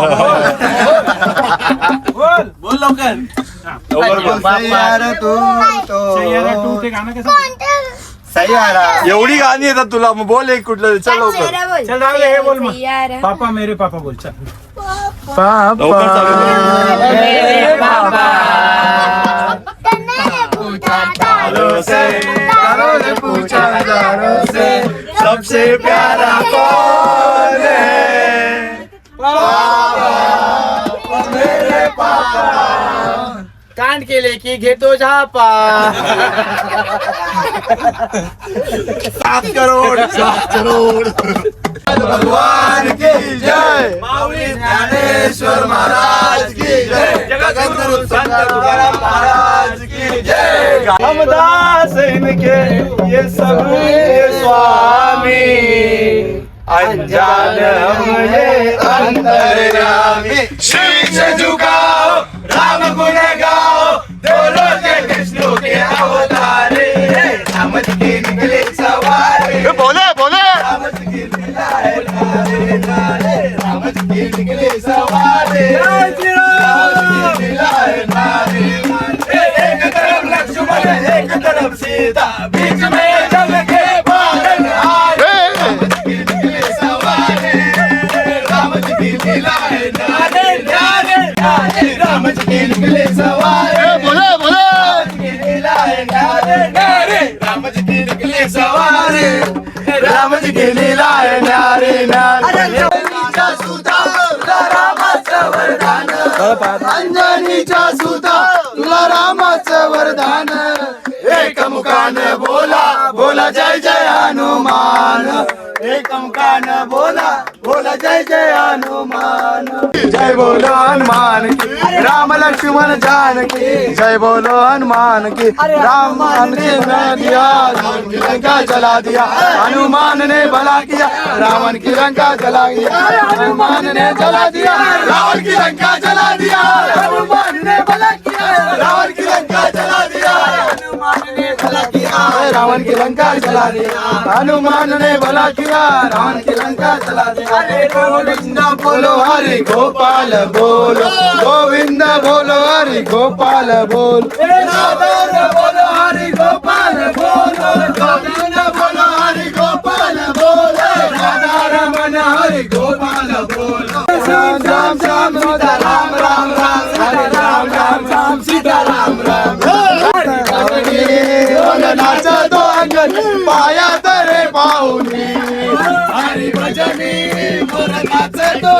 बोल बोल लवकर. सैयारा तू तो सैयारा. एवढी गाणी येतात तुला, मग बोल एक कुठलं चल लवकर. चल राहुल हे बोल मग. पापा मेरे पापा बोल चल. सबसे प्यारा कौन है? पापा मेरे पापा. कांड केले की घेतो झापा. 7 करोड भगवान की जय. माऊली ज्ञानेश्वर महाराज की जय. जगद्गुरु संत तुकाराम महाराज की जय. रामदास इनके ये सब ये स्वामी, अनजान हम ये अंतर्यामी. शीश झुकाओ राम गुण गाओ, दोनों के विष्णु के अवतारे. राम जी की निकले सवारी. बोले बोले. राम जी की लीला है नारे नारे. राम जी की निकले सवारी. राम जी की लीला है नारे नारे. एक तरफ लक्ष्मण एक तरफ सीता, बीच में जल के पालन हारे. राम जी की निकले सवारी. राम जी की लीला है नारे नारे नारे. राम जी की निकले सवारी. बोले बोले. राम जी की लीला है नारे नारे. राम जी की निकले सवारी. राम जी की लीला है नारे नारे. अंजनीच्या सुता तुला रामाचं वरदान. अंजनीच्या सुता तुला रामाचं वरदान. एक मुखान बोला बोला जय जय हनुमान. एक मुखान बोला बोला जय जय हनुमान. जय बोलो हनुमान की, राम लक्ष्मण जानकी. जय बोलो हनुमान की, राम ने दिया रावण की लंका जला दिया. हनुमान ने भला किया, रावण की लंका जला दिया. हनुमान ने जला दिया, रावण की लंका जला दिया. हनुमान ने भला किया, रावण की लंका जला दिया. हनुमान ने भला किया, रावण की लंका जला दिया. हनुमान ने भला किया, रावण की लंका जला दिया. गोविंद बोलो हरि गोपाल बोलो. गोविंद बोलो हरि गोपाल बोल. नारायण बोलो हरि गोपाल बोलो. गोविंद बोलो हरि गोपाल बोलो. राधारमण हरि गोपाल बोलो. राम राम राम सीता राम राम राम. हरे राम राम राम सीता राम राम. नाचा तो अंगण पाया तरे पाहुनी. हरि भजनी मोर नाचतो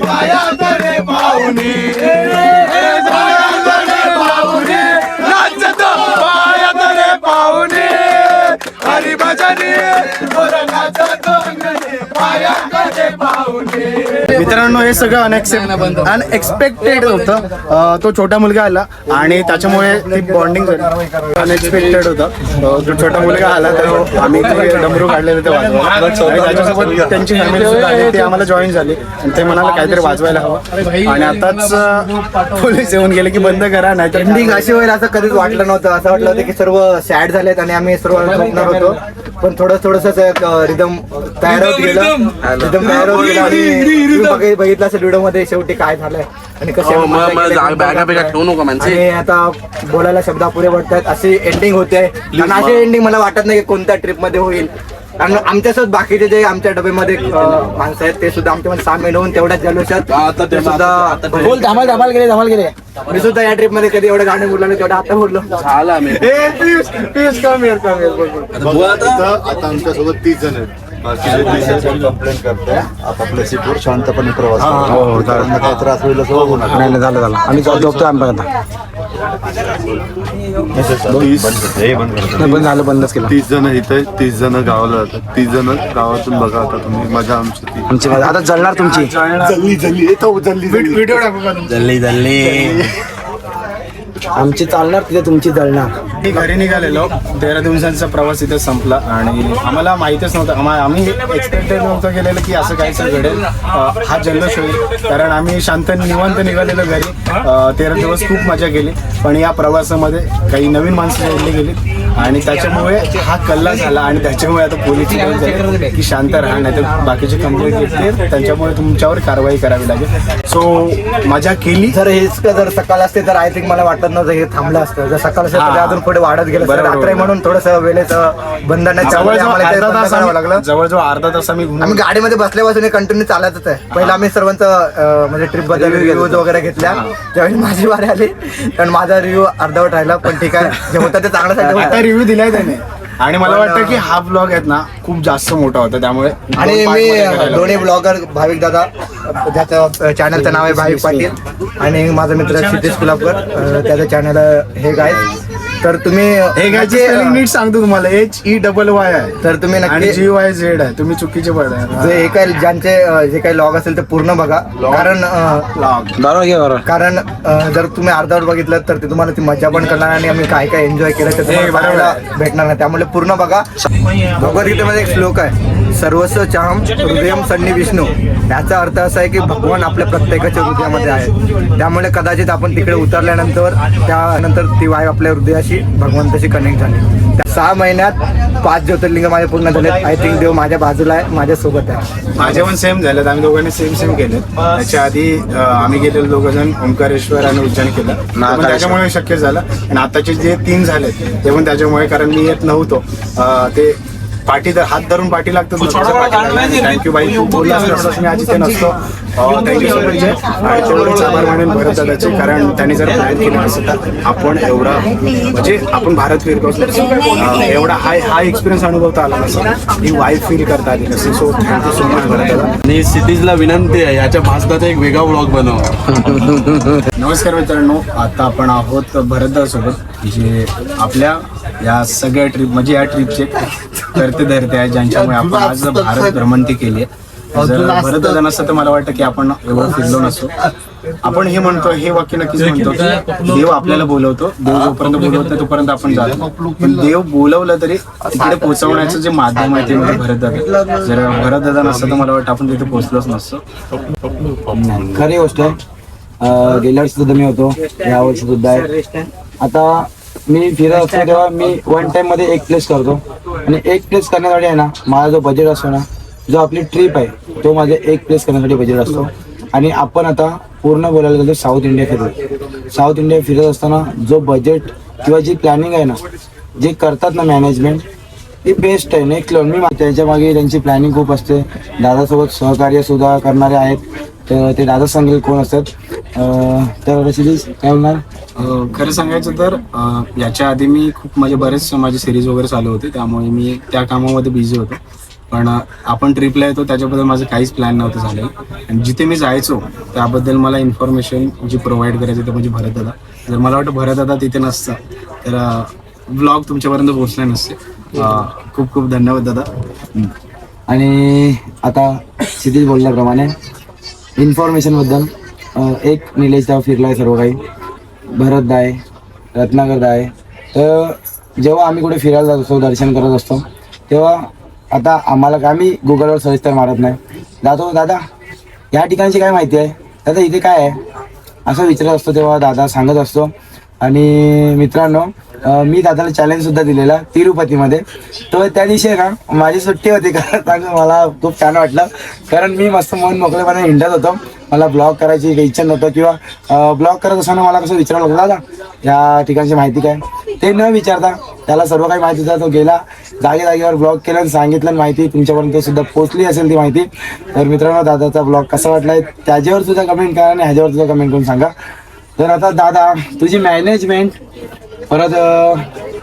पाया तरे पाहुनी. पाया तरे पाहुनी नाचतो पाया तरे पाहुनी. हरि भजनी मोर नाचतो पाया तरे पाहुनी. मित्रांनो हे सगळं अनएक्सपेक्टेड होतं. तो छोटा मुलगा आला आणि त्याच्यामुळे ती बॉन्डिंग अनएक्सपेक्टेड होतं. जो छोटा मुलगा आला तर आम्ही डमरू काढलेले ते वाजवायला. त्याच्यासोबत त्यांची फॅमिली सुद्धा आली, ते आम्हाला जॉईन झाली आणि ते म्हणाले काहीतरी वाजवायला हवं. आणि आताच पोलीस येऊन गेले की बंद करा, नाहीतर एंडिंग अशी होईल असं कधीच वाटलं नव्हतं. असं वाटलं होतं की सर्व सॅड झालेत आणि आम्ही सर्व झोपणार होतो. पण थोडंसं रिदम तयार होत गेलं. रिदम तयार होत गेलं आणि बघितलं असेल व्हिडिओ मध्ये शेवटी काय झालंय आणि कसे आणि आता बोलायला शब्द पुरे पडतात. अशी एंडिंग होते आणि अशी एंडिंग मला वाटत नाही की कोणत्या ट्रिप मध्ये होईल. कारण आमच्यासोबत बाकीचे जे आमच्या डब्यामध्ये माणसं आहेत ते सुद्धा आमच्यामध्ये सामील होऊन तेवढ्याच जल्लोषात ते सुद्धा बोल धमाल गेले. मी सुद्धा या ट्रिप मध्ये कधी एवढं गाणं बोललो नाही, तेवढं आता बोललो. आता आमच्यासोबत 30 जण आहेत. कंप्लेंट करतोय आपापल्या सीटवर शांतपणे प्रवास करा. काय त्रास होईल असं बघू नका. नाही झालं आम्ही झोपतो आम्ही बंदच केलं. 30 जण इथे 30 जण गावाला जातात. 30 जण गावातून बघा आता तुम्ही. मजा आमची आता जळणार तुमची. जल्ली येतो. जल्ली व्हिडिओ टाकू जल्ली आमची चालणार तिथे तुमची जळणार. मी घरी निघालेलो, 13 दिवसांचा प्रवास इथे संपला आणि आम्हाला माहीतच नव्हतं, आम्ही एक्सपेक्टेड नव्हतं केलेलं की असं काहीच घडेल, हा जल्लोष होईल. कारण आम्ही शांत निवांत निघालेलो घरी. 13 दिवस खूप मजा केली, पण या प्रवासामध्ये काही नवीन माणसं जोडली गेली आणि त्याच्यामुळे हा कल्ला झाला. आणि त्याच्यामुळे आता पोलीस झाले की शांत राहा, नाही तर बाकीचे कंप्लेंट घेतले त्यांच्यामुळे तुमच्यावर कारवाई करावी लागेल. सो मजा केली. जर हेच जर सकाळ असते तर आय थिंक मला वाटत नव्हतं हे थांबलं असतं. जर सकाळ असेल तर अजून पुढे वाढत गेलं. रात्र म्हणून थोडंसं वेळेचं बंधन जवळजवळ अर्धा तास आम्ही गाडीमध्ये बसल्यापासून कंटिन्यू चालतच आहे. पहिला आम्ही सर्वांचं म्हणजे ट्रिप बद्दल रिव्ह्यूज वगैरे घेतल्या. ज्यावेळी माझी वारी आली कारण माझा रिव्ह्यू अर्धवट राहिला, पण ठीक आहे, जे होतं ते चांगलं रिव्ह्यू दिलाय त्याने. आणि मला वाटतं की हा ब्लॉग आहेत ना खूप जास्त मोठा होता, त्यामुळे आणि मी दोन्ही ब्लॉगर भाविक दादा, ज्याचं चॅनलचं नाव आहे भाविक पाटील, आणि माझा मित्र क्षितिज कुलाबकर, त्याचं चॅनल हे गाय. तर तुम्ही हे गायचे स्पेलिंग नीट सांगतो तुम्हाला, HEYY आहे, तर तुम्ही नक्की GYZ आहे, तुम्ही चुकीचे पडताय. जे काही ज्यांचे जे काही लॉग असेल ते पूर्ण बघा. कारण जर तुम्ही अर्धवट बघितलं तर ते तुम्हाला ती मजा पण करणार आणि आम्ही काय काय एन्जॉय केलं ते तुम्हाला भेटणार नाही. त्यामुळे पूर्ण बघा. भगवद्गीतेमध्ये एक श्लोक आहे, सर्वस्व चाहम हृदयम सन्नी विष्णू. याचा अर्थ असा आहे की भगवान आपल्या प्रत्येकाच्या हृदयामध्ये आहे. त्यामुळे कदाचित आपण तिकडे उतरल्यानंतर त्यानंतर ती वायू आपल्या हृदयाशी भगवंताशी कनेक्ट झाली. 6 महिन्यात 5 ज्योतिर्लिंग माझे पूर्ण झाले. आय थिंक देव माझ्या बाजूला आहे, माझ्यासोबत आहे. माझे पण सेम झालेत. आम्ही दोघांनी सेम केले. त्याच्या आधी आम्ही गेलेलो दोघं जण ओंकारेश्वर आणि उज्जैन केलं, त्याच्यामुळे शक्य झालं. आणि आताचे जे 3 झालेत ते पण त्याच्यामुळे, कारण मी येत नव्हतो. ते पाठी हात धरून पाठी लागतो. थँक्यू बाई, तू बोलला असतास मी आज इथे नसतो. Thank you so much. आणि तेवढेच आभार मानेन भरत दादाचे, कारण त्यांनी जर प्लॅन केलं नसतं तर आपण एवढा म्हणजे आपण भारत फिरतो एवढा हा एक्सपिरियन्स अनुभवता आला नसता, ही वाईफ फील करता आली नसते. सो थँक्यू सो मच भरत दादा. आणि सिटीजला विनंती आहे, याच्या भासताचा एक वेगळा ब्लॉग बनव. नमस्कार मित्रांनो, आता आपण आहोत भरतदासोबत, जे आपल्या या सगळ्या ट्रिप म्हणजे या ट्रिपचे करते धरते आहे, ज्यांच्यामुळे आपण आज भारत भ्रमंती केली आहे. जर भरतदादा नसतं तर मला वाटतं की आपण एवढं फिरलो नसतो. आपण हे म्हणतो, हे वाक्य नक्कीच म्हणतो की देव आपल्याला बोलवतो, देव जोपर्यंत बोलवत नाही तोपर्यंत आपण जातो. पण देव बोलवलं तरी तिकडे पोहोचवण्याचं जे माध्यम आहे ते म्हणजे भरतदादा. जर भरतदादा नसतं तर मला वाटतं आपण तिथे पोहोचलोच नसतो. खरी गोष्ट आहे. गेल्या वर्षी सुद्धा मी होतो, या वर्षी सुद्धा आहे. आता मी फिरत असतो तेव्हा मी वन टाइम मध्ये एक प्लेस करतो, आणि एक प्लेस करण्यासाठी आहे ना माझा जो बजेट असतो ना, जो आपली ट्रिप आहे तो माझे एक प्लेस करण्यासाठी बजेट असतो. आणि आपण आता पूर्ण बोलायला गेलो साऊथ इंडिया फिरतो. साऊथ इंडिया फिरत असताना जो बजेट किंवा जी प्लॅनिंग आहे ना, जे करतात ना मॅनेजमेंट, ती बेस्ट आहे, नेक्स्ट लेवल. मी त्याच्या मागे त्यांची प्लॅनिंग खूप असते. दादासोबत सहकार्य सुद्धा करणारे आहेत, तर ते दादा सांगेल कोण असतात. तर रेसिपीज काय होणार. खरं सांगायचं तर याच्या आधी मी खूप बरेच माझी सिरीज वगैरे चालू होते, त्यामुळे मी त्या कामामध्ये बिझी होतो. पण आपण ट्रिपला येतो त्याच्याबद्दल माझं काहीच प्लॅन नव्हतं झालं. आणि जिथे मी जायचो त्याबद्दल मला इन्फॉर्मेशन जी प्रोव्हाइड करायची ते म्हणजे भरतदादा. जर मला वाटतं भरतदादा तिथे नसतं तर ब्लॉग तुमच्यापर्यंत पोहोचला नसते. खूप खूप धन्यवाद दादा. आणि आता क्षितिज बोलल्याप्रमाणे इन्फॉर्मेशनबद्दल एक निलेश दा फिरला आहे, सर्व काही भरत दा आहे, रत्नाकर दा आहे. तर जेव्हा आम्ही कुठे फिरायला जात असतो, दर्शन करत असतो, तेव्हा आता आम्हाला काय, आम्ही गुगलवर सर्च तर मारत नाही, जातो दादा या ठिकाणची काय माहिती आहे, दादा इथे काय आहे असं विचारत असतो. तेव्हा दादा सांगत असतो. आणि मित्रांनो, मी दादाला चॅलेंजसुद्धा दिलेला तिरुपतीमध्ये. तो त्या दिवशी आहे ना माझी सुट्टी होती का, मला खूप छान वाटलं, कारण मी मस्त मन मोकळेपणे हिंडत होतो. मला ब्लॉग करायची काही इच्छा नव्हतं, किंवा ब्लॉग करत असताना मला कसं विचारावं लागलं दादा या ठिकाणची माहिती काय, ते न विचारता त्याला सर्व काही माहिती होतं. तो गेला जागेवर ब्लॉग केलं आणि सांगितलं, माहिती तुमच्यापर्यंत सुद्धा पोचली असेल ती माहिती. तर मित्रांनो, दादाचा ब्लॉग कसा वाटलाय त्याच्यावर सुद्धा कमेंट करा आणि ह्याच्यावर सुद्धा कमेंट करून सांगा. तर आता दादा, तुझी मॅनेजमेंट, परत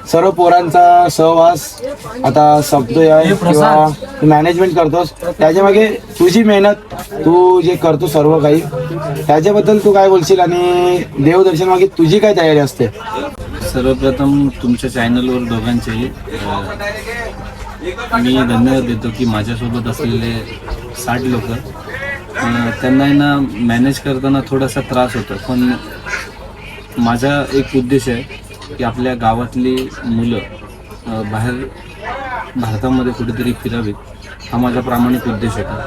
सर्व पोरांचा सहवास आता संपतोय आहे, किंवा तू मॅनेजमेंट करतोस, त्याच्यामागे तुझी मेहनत, तू जे करतो सर्व काही, त्याच्याबद्दल तू काय बोलशील, आणि देवदर्शन मागे तुझी काय तयारी असते. सर्वप्रथम तुमच्या चॅनलवर दोघांचेही मी धन्यवाद देतो की माझ्यासोबत असलेले 60 लोक, त्यांना ना मॅनेज करताना थोडासा त्रास होतो, पण माझा एक उद्देश आहे की आपल्या गावातली मुलं बाहेर भारतामध्ये कुठेतरी फिरावीत, हा माझा प्रामाणिक उद्देश होता.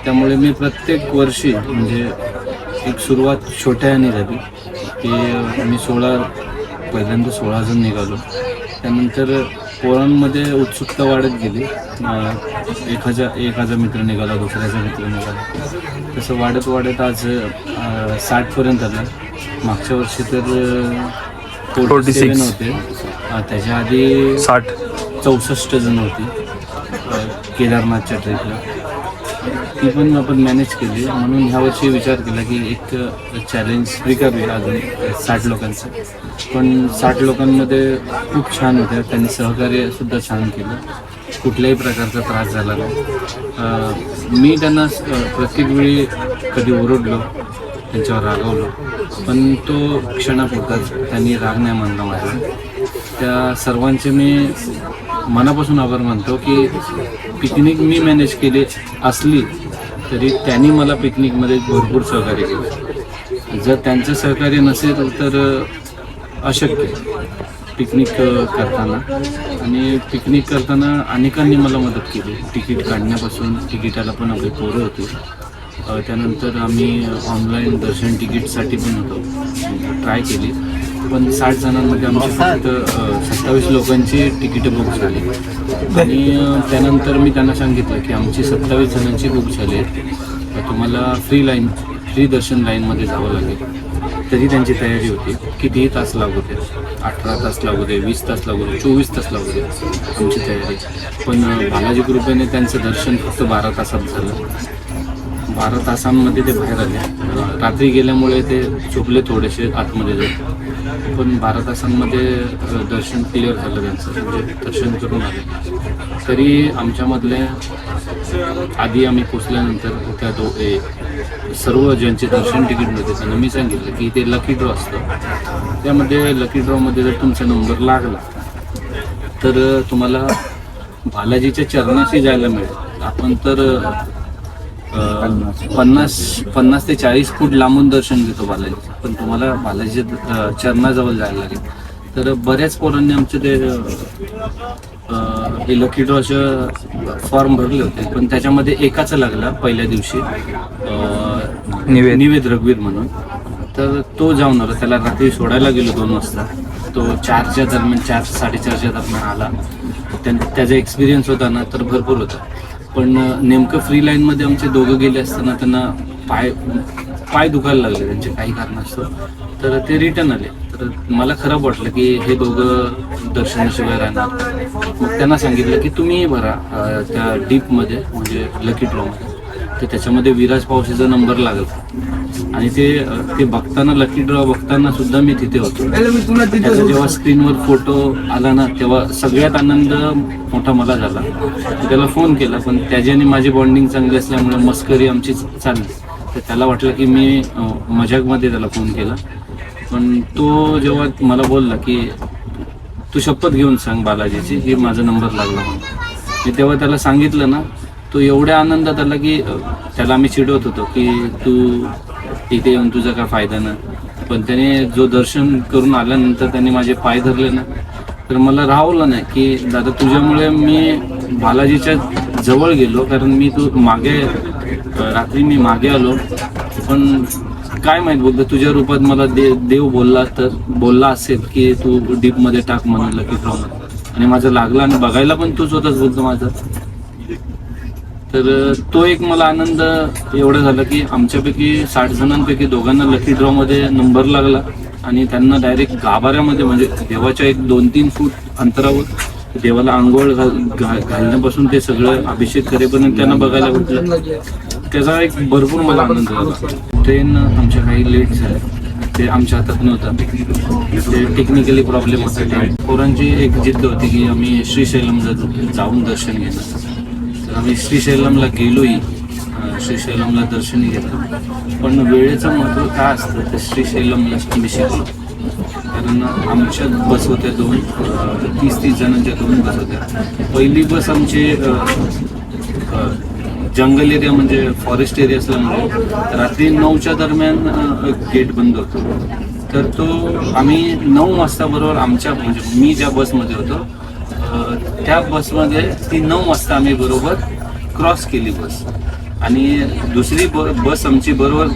त्यामुळे मी प्रत्येक वर्षी म्हणजे एक सुरुवात छोट्याने झाली की मी पहिल्यांदा 16 जण निघालो. त्यानंतर पोरांमध्ये उत्सुकता वाढत गेली. एकाचा मित्र निघाला, दुसऱ्याचा मित्र निघाला, तसं वाढत वाढत आज 60पर्यंत आलं. मागच्या वर्षी तर 46 होते, त्याच्या आधी 64 जण होती केदारनाथच्या ट्रिपला. ती पण आपण मॅनेज केली. म्हणून ह्या वर्षी विचार केला की एक चॅलेंज स्वीकारूया अजून 60 लोकांचं. पण 60 लोकांमध्ये खूप छान होत्या, त्यांनी सहकार्यसुद्धा छान केलं, कुठल्याही प्रकारचा त्रास झाला नाही. मी त्यांना प्रत्येक वेळी कधी ओरडलो, त्यांच्यावर रागवलो, पण तो क्षणापुरताच, त्यांनी राग नाही मानला माझा. त्या सर्वांचे मी मनापासून आभार मानतो की पिकनिक मी मॅनेज केली असली तरी त्यांनी मला पिकनिकमध्ये भरपूर सहकार्य केलं. जर त्यांचं सहकार्य नसेल तर अशक्य पिकनिक करताना. आणि पिकनिक करताना अनेकांनी मला मदत केली, तिकीट काढण्यापासून. तिकिटाला पण आपली पोरं होती. त्यानंतर आम्ही ऑनलाईन दर्शन तिकीटसाठी पण होतो, ट्राय केली. पण 60 जणांमध्ये आमची फक्त 27 लोकांची तिकीटं बुक झाली. आणि त्यानंतर मी त्यांना सांगितलं की आमची 27 जणांची बुक झाली आहे, तुम्हाला फ्री दर्शन लाईनमध्ये जावं लागेल. तरी त्यांची तयारी होती. कितीही तास लागू दे, 18 तास लागू दे, 20 तास लागू दे, 24 तास लागू दे, आमची तयारी. पण बालाजी कृपेने त्यांचं दर्शन फक्त 12 तासात झालं. 12 तासांमध्ये ते बाहेर आले. रात्री गेल्यामुळे ते झोपले थोडेसे आतमध्ये जाऊन, पण 12 तासांमध्ये दर्शन क्लिअर झालं त्यांचं, म्हणजे दर्शन करून आले. तरी आमच्यामधले आधी आम्ही पोचल्यानंतर त्या सर्व ज्यांचे दर्शन तिकीट नव्हते त्यांना मी सांगितलं की ते लकी ड्रॉ असतं. त्यामध्ये लकी ड्रॉमध्ये जर तुमचा नंबर लागला तर तुम्हाला बालाजीच्या चरणाशी जायला मिळेल. आपण तर 50 ते 40 फूट लांबून दर्शन घेतो बालाजीचं, पण तुम्हाला बालाजीच्या चरणाजवळ जायला लागेल. तर बऱ्याच पोरांनी आमचे ते लकी ड्रॉचे फॉर्म भरले होते, पण त्याच्यामध्ये एकाचं लागला पहिल्या दिवशी, निवेद रघुवीर म्हणून. तर तो जाऊन आला. त्याला रात्री सोडायला गेलो 2 वाजता. तो 4च्या दरम्यान, 4-4:30च्या दरम्यान आला. त्याचा एक्सपिरियन्स होता ना तर भरपूर होता. पण नेमकं फ्री लाईनमध्ये आमचे दोघं गेले असताना त्यांना पाय दुखायला लागले त्यांचे काही कारणास्तव. तर ते रिटर्न आले. तर मला खराब वाटलं की हे दोघं दर्शनाशिवाय राहणार. मग त्यांना सांगितलं की तुम्ही भरा त्या डीपमध्ये, म्हणजे लकी ड्रॉमध्ये. तर त्याच्यामध्ये विराज पावशीचा नंबर लागला. आणि ते बघताना, लकी ड्रॉ बघताना सुद्धा मी तिथे होतो. त्याचा जेव्हा स्क्रीनवर फोटो आला ना तेव्हा सगळ्यात आनंद मोठा मला झाला. त्याला फोन केला, पण त्याच्याने माझी बॉन्डिंग चांगली असल्यामुळे मस्करी आमची चालली. तर त्याला वाटलं की मी मजाकमध्ये त्याला फोन केला. पण तो जेव्हा मला बोलला की तू शपथ घेऊन सांग बालाजीची की माझा नंबर लागला म्हणून, मी तेव्हा त्याला सांगितलं ना, तो एवढ्या आनंदात आला की त्याला आम्ही चिडवत होतो की तू इथे येऊन तुझा काय फायदा नाही. पण त्याने जो दर्शन करून आल्यानंतर त्याने माझे पाय धरले ना, तर मला राहवलं नाही की दादा तुझ्यामुळे मी बालाजीच्या जवळ गेलो. कारण मी रात्री मी मागे आलो, पण काय माहीत बोलतो तुझ्या रूपात मला देव बोलला असेल की तू डीपमध्ये टाक म्हणून लकी ड्रॉमध्ये. आणि माझं लागलं आणि बघायला पण तूच होताच बोलतो माझा. तर तो एक मला आनंद एवढा झाला की आमच्यापैकी 60 जणांपैकी दोघांना लकी ड्रॉमध्ये नंबर लागला. आणि त्यांना डायरेक्ट गाभाऱ्यामध्ये, म्हणजे देवाच्या एक 2-3 फूट अंतरावर देवाला आंघोळ घालण्यापासून ते सगळं अभिषेक करेपर्यंत त्यांना बघायला भेटलं. त्याचा एक भरपूर मला आनंद झाला. ट्रेन आमच्या काही लेट झाल्या, ते आमच्या हातात नव्हतं. ते टेक्निकली प्रॉब्लेम होता. पोरांची एक जिद्द होती की आम्ही श्रीशैलमला जाऊन दर्शन घेणार. तर आम्ही श्रीशैलमला गेलोही, श्रीशैलमला दर्शनही घेतलं. पण वेळेचं महत्त्व काय असतं ते श्रीशैलमला आम्ही शिकलो. कारण आमच्या बस होत्या 30 जणांच्या 2 बस होत्या. पहिली बस आमची जंगल एरिया, म्हणजे फॉरेस्ट एरिया असल्यामुळे रात्री 9च्या दरम्यान गेट बंद होतं. तर तो आम्ही 9 वाजता बरोबर आमच्या म्हणजे मी ज्या बसमध्ये होतो त्या बसमध्ये ती 9 वाजता आम्ही बरोबर क्रॉस केली बस. आणि दुसरी बस आमची बरोबर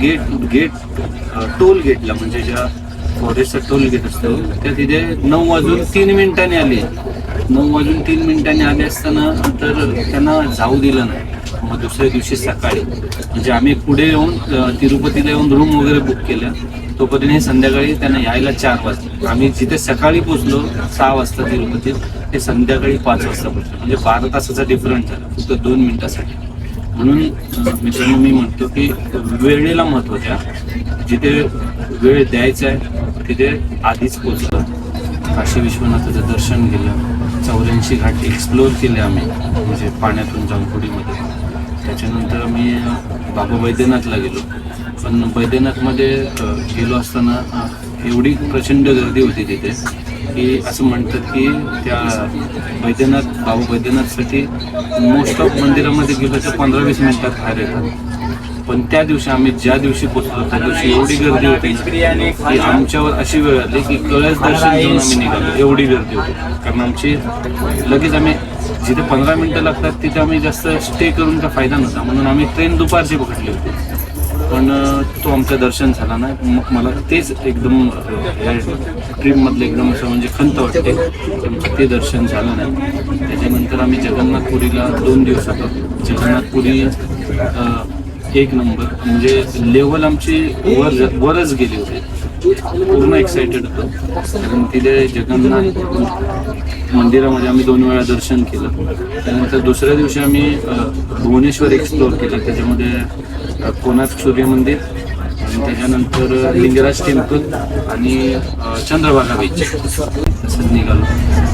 टोल गेटला म्हणजे ज्या फॉरेस्टचा टोल गेट असतो त्या तिथे 9:03 आली. 9:03 आले असताना तर त्यांना जाऊ दिलं नाही. मग दुसऱ्या दिवशी सकाळी म्हणजे आम्ही पुढे येऊन तिरुपतीला येऊन रूम वगैरे बुक केल्या. तोपर्यंत संध्याकाळी त्यांना यायला 4 वाजले. आम्ही जिथे सकाळी पोचलो 6 वाजता तिरुपतीत, ते संध्याकाळी 5 वाजता पोचलो. म्हणजे 12 तासाचा डिफरन्स झाला फक्त 2 मिनिटासाठी. म्हणून मित्रांनो मी म्हणतो की वेळेला महत्त्व द्या. जिथे वेळ द्यायचा आहे तिथे आधीच पोचलो. काशी विश्वनाथाचं दर्शन केलं, 84 घाट एक्सप्लोअर केले आम्ही म्हणजे पाण्यातून जाऊन पुढीमध्ये. त्याच्यानंतर आम्ही बाबा बैद्यनाथला गेलो. पण बैद्यनाथमध्ये गेलो असताना एवढी प्रचंड गर्दी होती तिथे की असं म्हणतात की त्या बाबा बैद्यनाथसाठी मोस्ट ऑफ मंदिरामध्ये गेलं तर 15-20 मिनिटात बाहेर येतात. पण त्या दिवशी आम्ही ज्या दिवशी पोचलो त्या दिवशी एवढी गर्दी होती की आमच्यावर अशी वेळ आली की कळस दर्शन घेऊन आम्ही निघालो. एवढी गर्दी होती कारण आमची लगेच आम्ही जिथे 15 मिनिटं लागतात तिथे आम्ही जास्त स्टे करून काय फायदा नव्हता. म्हणून आम्ही ट्रेन दुपारची पकडली होती. पण तो आमचं दर्शन झाला नाही. मग मला तेच एकदम ट्रिपमधलं एकदम असं म्हणजे खंत वाटते ते दर्शन झालं नाही. त्याच्यानंतर आम्ही जगन्नाथपुरीला 2 दिवस होतो. जगन्नाथपुरी 1 नंबर म्हणजे लेवल आमची वरच गेली होती. पूर्ण एक्सायटेड होतो कारण तिथे जगन्नाथ मंदिरामध्ये आम्ही 2 वेळा दर्शन केलं. त्यानंतर दुसऱ्या दिवशी आम्ही भुवनेश्वर एक्सप्लोअर केलं. त्याच्यामध्ये कोणार्क सूर्य मंदिर आणि त्याच्यानंतर लिंगराज टेम्पल आणि चंद्रभागा बीच तसंच निघालो.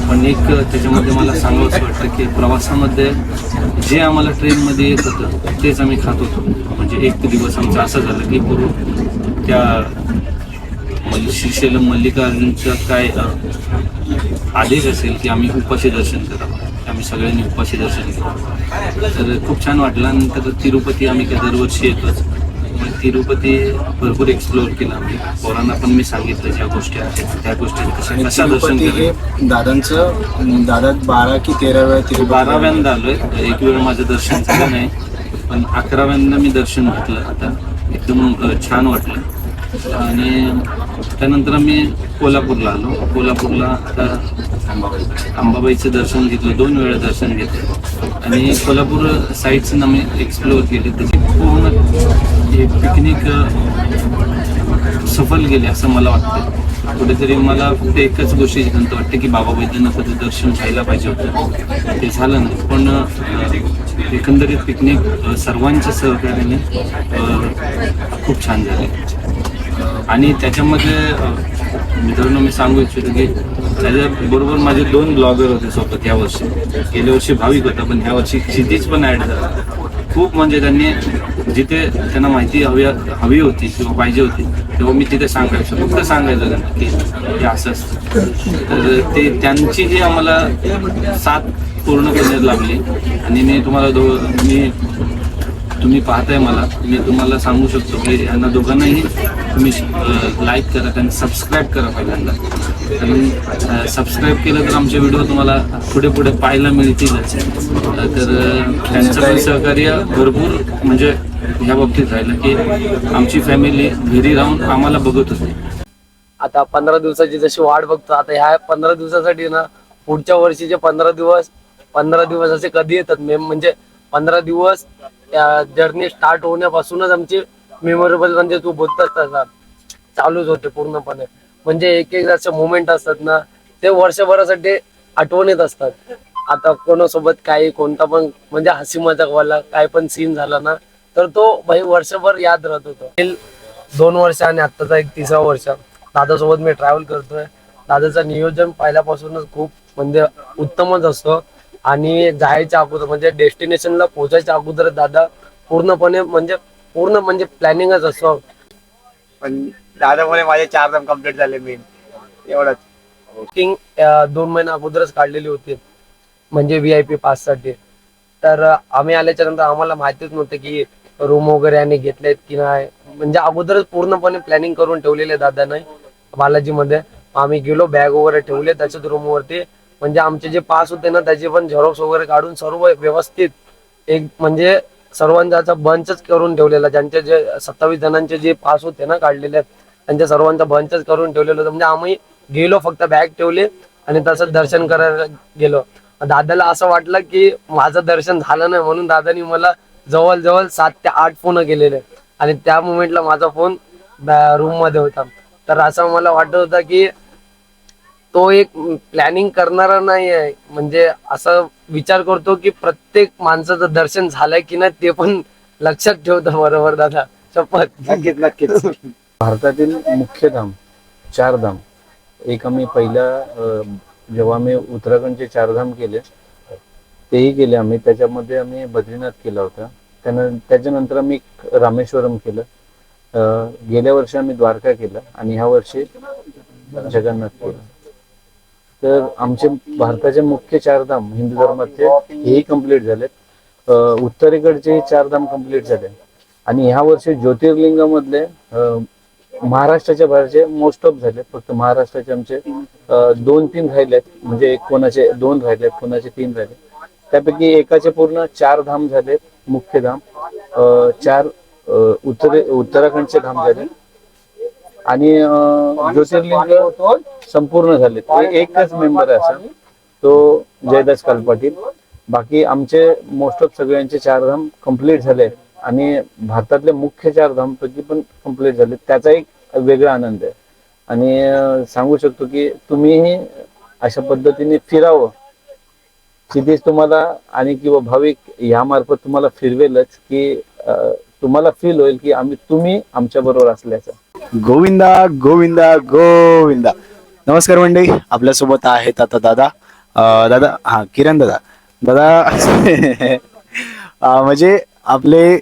पण एक त्याच्यामध्ये मला सांगावंसं वाटतं की प्रवासामध्ये जे आम्हाला ट्रेनमध्ये येत होतं तेच आम्ही खात होतो. म्हणजे एक दिवस आमचं असं झालं की पूर्ण त्या श्रीशैलम मल्लिकार्जुनचा काय आदेश असेल की आम्ही उपाशी दर्शन करावं. आम्ही सगळ्यांनी उपाशी दर्शन केलं तर खूप छान वाटलं. नंतर तिरुपती आम्ही काय दरवर्षी येतोच. तिरुपती भरपूर एक्सप्लोअर केलं आम्ही. पोरांना पण मी सांगितलं ज्या गोष्टी आहेत त्या गोष्टी कशा दर्शन केलं. दादा 12 की 13 वेळा 12व्यांदा आलोय. एक वेळ माझं दर्शन झालं नाही पण 11व्यांदा मी दर्शन घेतलं. आता एकदम छान वाटलं. आणि त्यानंतर आम्ही कोल्हापूरला आलो. कोल्हापूरला आता अंबाबाईचं दर्शन घेतलं. 2 वेळा दर्शन घेतलं आणि कोल्हापूर साईट्स आम्ही एक्सप्लोअर केले. त्याची पूर्ण पिकनिक सफल गेली असं मला वाटतं. कुठेतरी मला फक्त एकच गोष्टीची खंत वाटते की बाबा बैद्यनाथाचं दर्शन घ्यायला पाहिजे होतं. ते झालं नाही. पण एकंदरीत पिकनिक सर्वांच्या सहकार्याने खूप छान झाली. आणि त्याच्यामध्ये मित्रांनो मी सांगू इच्छितो की त्याच्याबरोबर माझे 2 ब्लॉगर होते सोबत यावर्षी. गेल्या वर्षी भाविक होता पण ह्या वर्षी क्षितिज पण ॲड झाला. खूप म्हणजे त्यांनी जिथे त्यांना माहिती हवी होती किंवा पाहिजे होती तेव्हा मी तिथे सांगायचो. फक्त सांगायचं त्यांना की हे असं असतं. तर ते त्यांची जी आम्हाला साथ पूर्णपणे लाभली. आणि मी तुम्हाला तुम्ही पाहताय मला मी तुम्हाला सांगू शकतो की यांना दोघांनाही तुम्ही लाईक करा आणि सबस्क्राईब करा पहिल्यांदा. कारण सबस्क्राईब केलं तर आमचे व्हिडिओ तुम्हाला पुढे पुढे पाहायला मिळतीलच. तर त्यांचं पण सहकार्य भरपूर म्हणजे ह्या बाबतीत राहिलं की आमची फॅमिली घरी राहून आम्हाला बघत होती. आता 15 दिवसाची जशी वाट बघतो आता ह्या 15 दिवसासाठी ना पुढच्या वर्षीचे 15 दिवस असे कधी येतात म्हणजे 15 दिवस जर्नी स्टार्ट होण्यापासूनच आमची मेमोरेबल म्हणजे तू बोलतच तसा चालूच होते पूर्णपणे. म्हणजे एक असे मोमेंट असतात ना ते वर्षभरासाठी आठवणीत असतात. आता कोणासोबत काही कोणता पण म्हणजे हसी मजाक वाला काय पण सीन झाला ना तर तो भाई वर्षभर याद राहत होतो. 2 वर्ष आणि आत्ताचा एक 3रा वर्ष दादासोबत मी ट्रॅव्हल करतोय. दादाचं नियोजन पहिल्यापासूनच खूप म्हणजे उत्तमच असतं. आणि जायच्या अगोदर म्हणजे डेस्टिनेशनला पोहोचायच्या अगोदर दादा पूर्ण प्लॅनिंगच असतो. पण दादामुळे माझे 4 दम कम्प्लीट झाले. मी एवढंच बुकिंग 2 महिने अगोदरच काढलेली होती म्हणजे VIP पाससाठी. तर आम्ही आल्याच्या नंतर आम्हाला माहितीच नव्हतं की रूम वगैरे आणि घेतलेत की नाही. म्हणजे अगोदरच पूर्णपणे प्लॅनिंग करून ठेवलेले दादा नाही. बालाजीमध्ये. आम्ही गेलो, बॅग वगैरे ठेवले त्याच्यात रूमवरती. म्हणजे आमचे जे पास होते ना त्याचे पण झेरॉक्स वगैरे काढून सर्व व्यवस्थित एक म्हणजे सर्वांचा बंचच करून ठेवलेला. ज्यांचे जे 27 जणांचे जे पास होते ना काढलेले त्यांच्या सर्वांचा बंचच करून ठेवलेलं होतं. म्हणजे आम्ही गेलो, फक्त बॅग ठेवली आणि तसंच दर्शन करायला गेलो. दादाला असं वाटलं की माझं दर्शन झालं नाही, म्हणून दादानी मला जवळजवळ 7 ते 8 फोन केलेले. आणि त्या मोमेंटला माझा फोन रूम मध्ये होता. तर असं मला वाटत होतं की तो एक प्लॅनिंग करणारा नाही आहे, म्हणजे असं विचार करतो की प्रत्येक माणसाचं दर्शन झालंय की नाही ते पण लक्षात ठेवतो. बरोबर दादा, शपथ. नक्कीच नक्कीच. भारतातील मुख्य धाम 4 धाम, एक आम्ही पहिल्या जेव्हा आम्ही उत्तराखंडचे 4 धाम केले तेही केले आम्ही. त्याच्यामध्ये आम्ही बद्रीनाथ केला होता. त्याच्यानंतर आम्ही रामेश्वरम केलं. गेल्या वर्षी आम्ही द्वारका केलं आणि ह्या वर्षी जगन्नाथ केलं. तर आमचे भारताचे मुख्य 4 धाम हिंदू धर्माचे हेही कम्प्लीट झालेत. उत्तरेकडचे 4 धाम कम्प्लीट झाले. आणि ह्या वर्षी ज्योतिर्लिंगामधले महाराष्ट्राच्या बाहेरचे मोस्ट ऑफ झाले. फक्त महाराष्ट्राचे आमचे 2-3 राहिलेत. म्हणजे कोणाचे 2 राहिलेत, कोणाचे 3 राहिले. त्यापैकी एकाचे पूर्ण 4 धाम झाले मुख्य धाम. 4 उत्तराखंडचे धाम झाले आणि ज्योतिर्लिंग संपूर्ण झाले. एकच मेंबर आहे असा, तो जयदास कालपाटील. बाकी आमचे मोस्ट ऑफ सगळ्यांचे 4 धाम कम्प्लीट झाले आणि भारतातले मुख्य 4 धाम पैकी पण कम्प्लीट झाले. त्याचा एक वेगळा आनंद आहे. आणि सांगू शकतो की तुम्हीही अशा पद्धतीने फिरावं. तिथेच तुम्हाला आणि किंवा भाविक यामार्फत तुम्हाला फिरवेलच की तुम्हाला फील होईल की तुम्ही आमच्या बरोबर असल्याचं. गोविंदा गोविंदा गोविंदा. नमस्कार मंडळी, आपल्यासोबत आहेत आता दादा. दादा हा किरण दादा. दादा म्हणजे आपले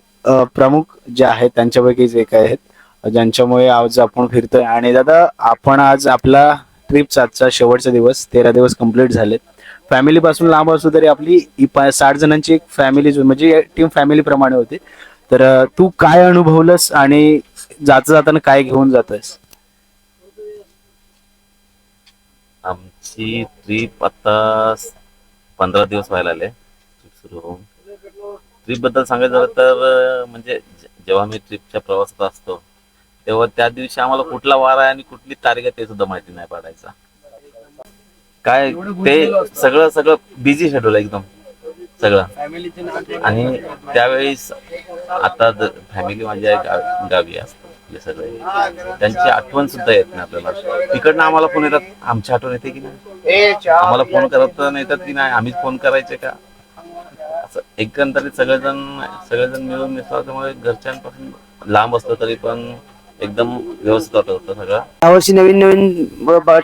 प्रमुख जे आहेत त्यांच्यापैकीच एक आहेत, ज्यांच्यामुळे आज आपण फिरतोय. आणि दादा, आपण आज आपला ट्रिपचा आजचा शेवटचा दिवस, 13 दिवस कंप्लीट झालेत. फॅमिली पासून लांब असू तरी आपली 60 जणांची एक फॅमिली म्हणजे टीम फॅमिली प्रमाणे होती. तर तू काय अनुभवलंस आणि जाताना काय घेऊन जातोयस? आमची ट्रिप आता 15 दिवस व्हायला आले ट्रिप सुरू होऊन. ट्रिप बद्दल सांगायचं झालं तर म्हणजे जेव्हा मी ट्रिपच्या प्रवासात असतो तेव्हा त्या दिवशी आम्हाला कुठला वार आहे आणि कुठली तारीख आहे ते सुद्धा माहिती नाही पडायचा. काय ते सगळं बिझी शेड्यूल एकदम सगळं. आणि त्यावेळेस आता फॅमिली माझ्या गावी असते सगळे, त्यांची आठवण सुद्धा येत नाही आपल्याला. तिकडनं आम्हाला फोन येतात, आमची आठवण येते की नाही, आम्हाला फोन करत नाही येतात की नाही, आम्हीच फोन करायचे का, असं एकंदरीत सगळेजण मिळून मिसळल्यामुळे घरच्यांपासून लांब असलं तरी पण एकदम व्यवस्थित वाटत होतं सगळं. यावर्षी नवीन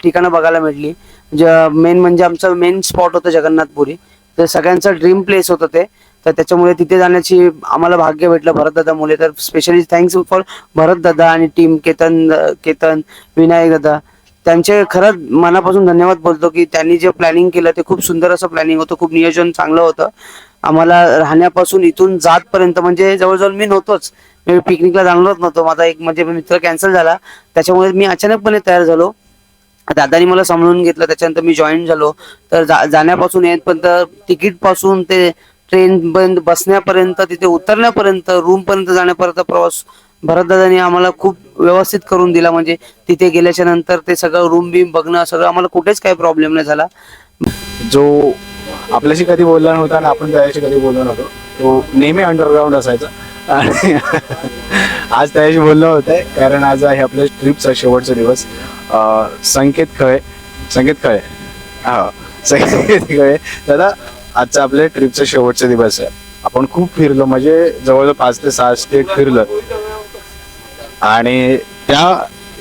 ठिकाणं बघायला मिळली. मेन म्हणजे आमचं मेन स्पॉट होतं जगन्नाथपुरी. तर सगळ्यांचं ड्रीम प्लेस होतं ते. तर त्याच्यामुळे तिथे जाण्याची आम्हाला भाग्य भेटलं भरतदादा मुले. तर स्पेशली थँक्स फॉर भरतदादा आणि टीम, केतन, विनायक दादा, त्यांचे खरंच मनापासून धन्यवाद बोलतो की त्यांनी जे प्लॅनिंग केलं ते खूप सुंदर असं प्लॅनिंग होतं. खूप नियोजन चांगलं होतं. आम्हाला राहण्यापासून इथून जातपर्यंत म्हणजे जवळजवळ मी नव्हतोच, मी पिकनिकला जाणारच नव्हतो. माझा एक म्हणजे मित्र कॅन्सल झाला, त्याच्यामुळे मी अचानकपणे तयार झालो. दादानी मला सांभाळून घेतलं, त्याच्यानंतर मी जॉईन झालो. तर जाण्यापासून येतपर्यंत, तिकीट पासून ते ट्रेन बंद बसण्यापर्यंत, तिथे उतरण्यापर्यंत, रूम पर्यंत जाण्यापर्यंत प्रवास भरतदादांनी आम्हाला खूप व्यवस्थित करून दिला. म्हणजे तिथे गेल्याच्या नंतर ते सगळं रूम बीम बघणं सगळं आम्हाला कुठेच काही प्रॉब्लेम नाही झाला. जो आपल्याशी कधी बोलला नव्हता आणि आपण त्याच्याशी कधी बोललो नव्हतो, तो नेहमी अंडरग्राऊंड असायचा. आणि आज त्याच्याशी बोलणं होत आहे कारण आज आहे आपल्या ट्रिपचा शेवटचा दिवस. संकेत खळे दादा, आजचा आपल्या ट्रिपचा शेवटचा दिवस आहे. आपण खूप फिरलो, म्हणजे जवळजवळ 5 ते 6 स्टेट फिरलो. आणि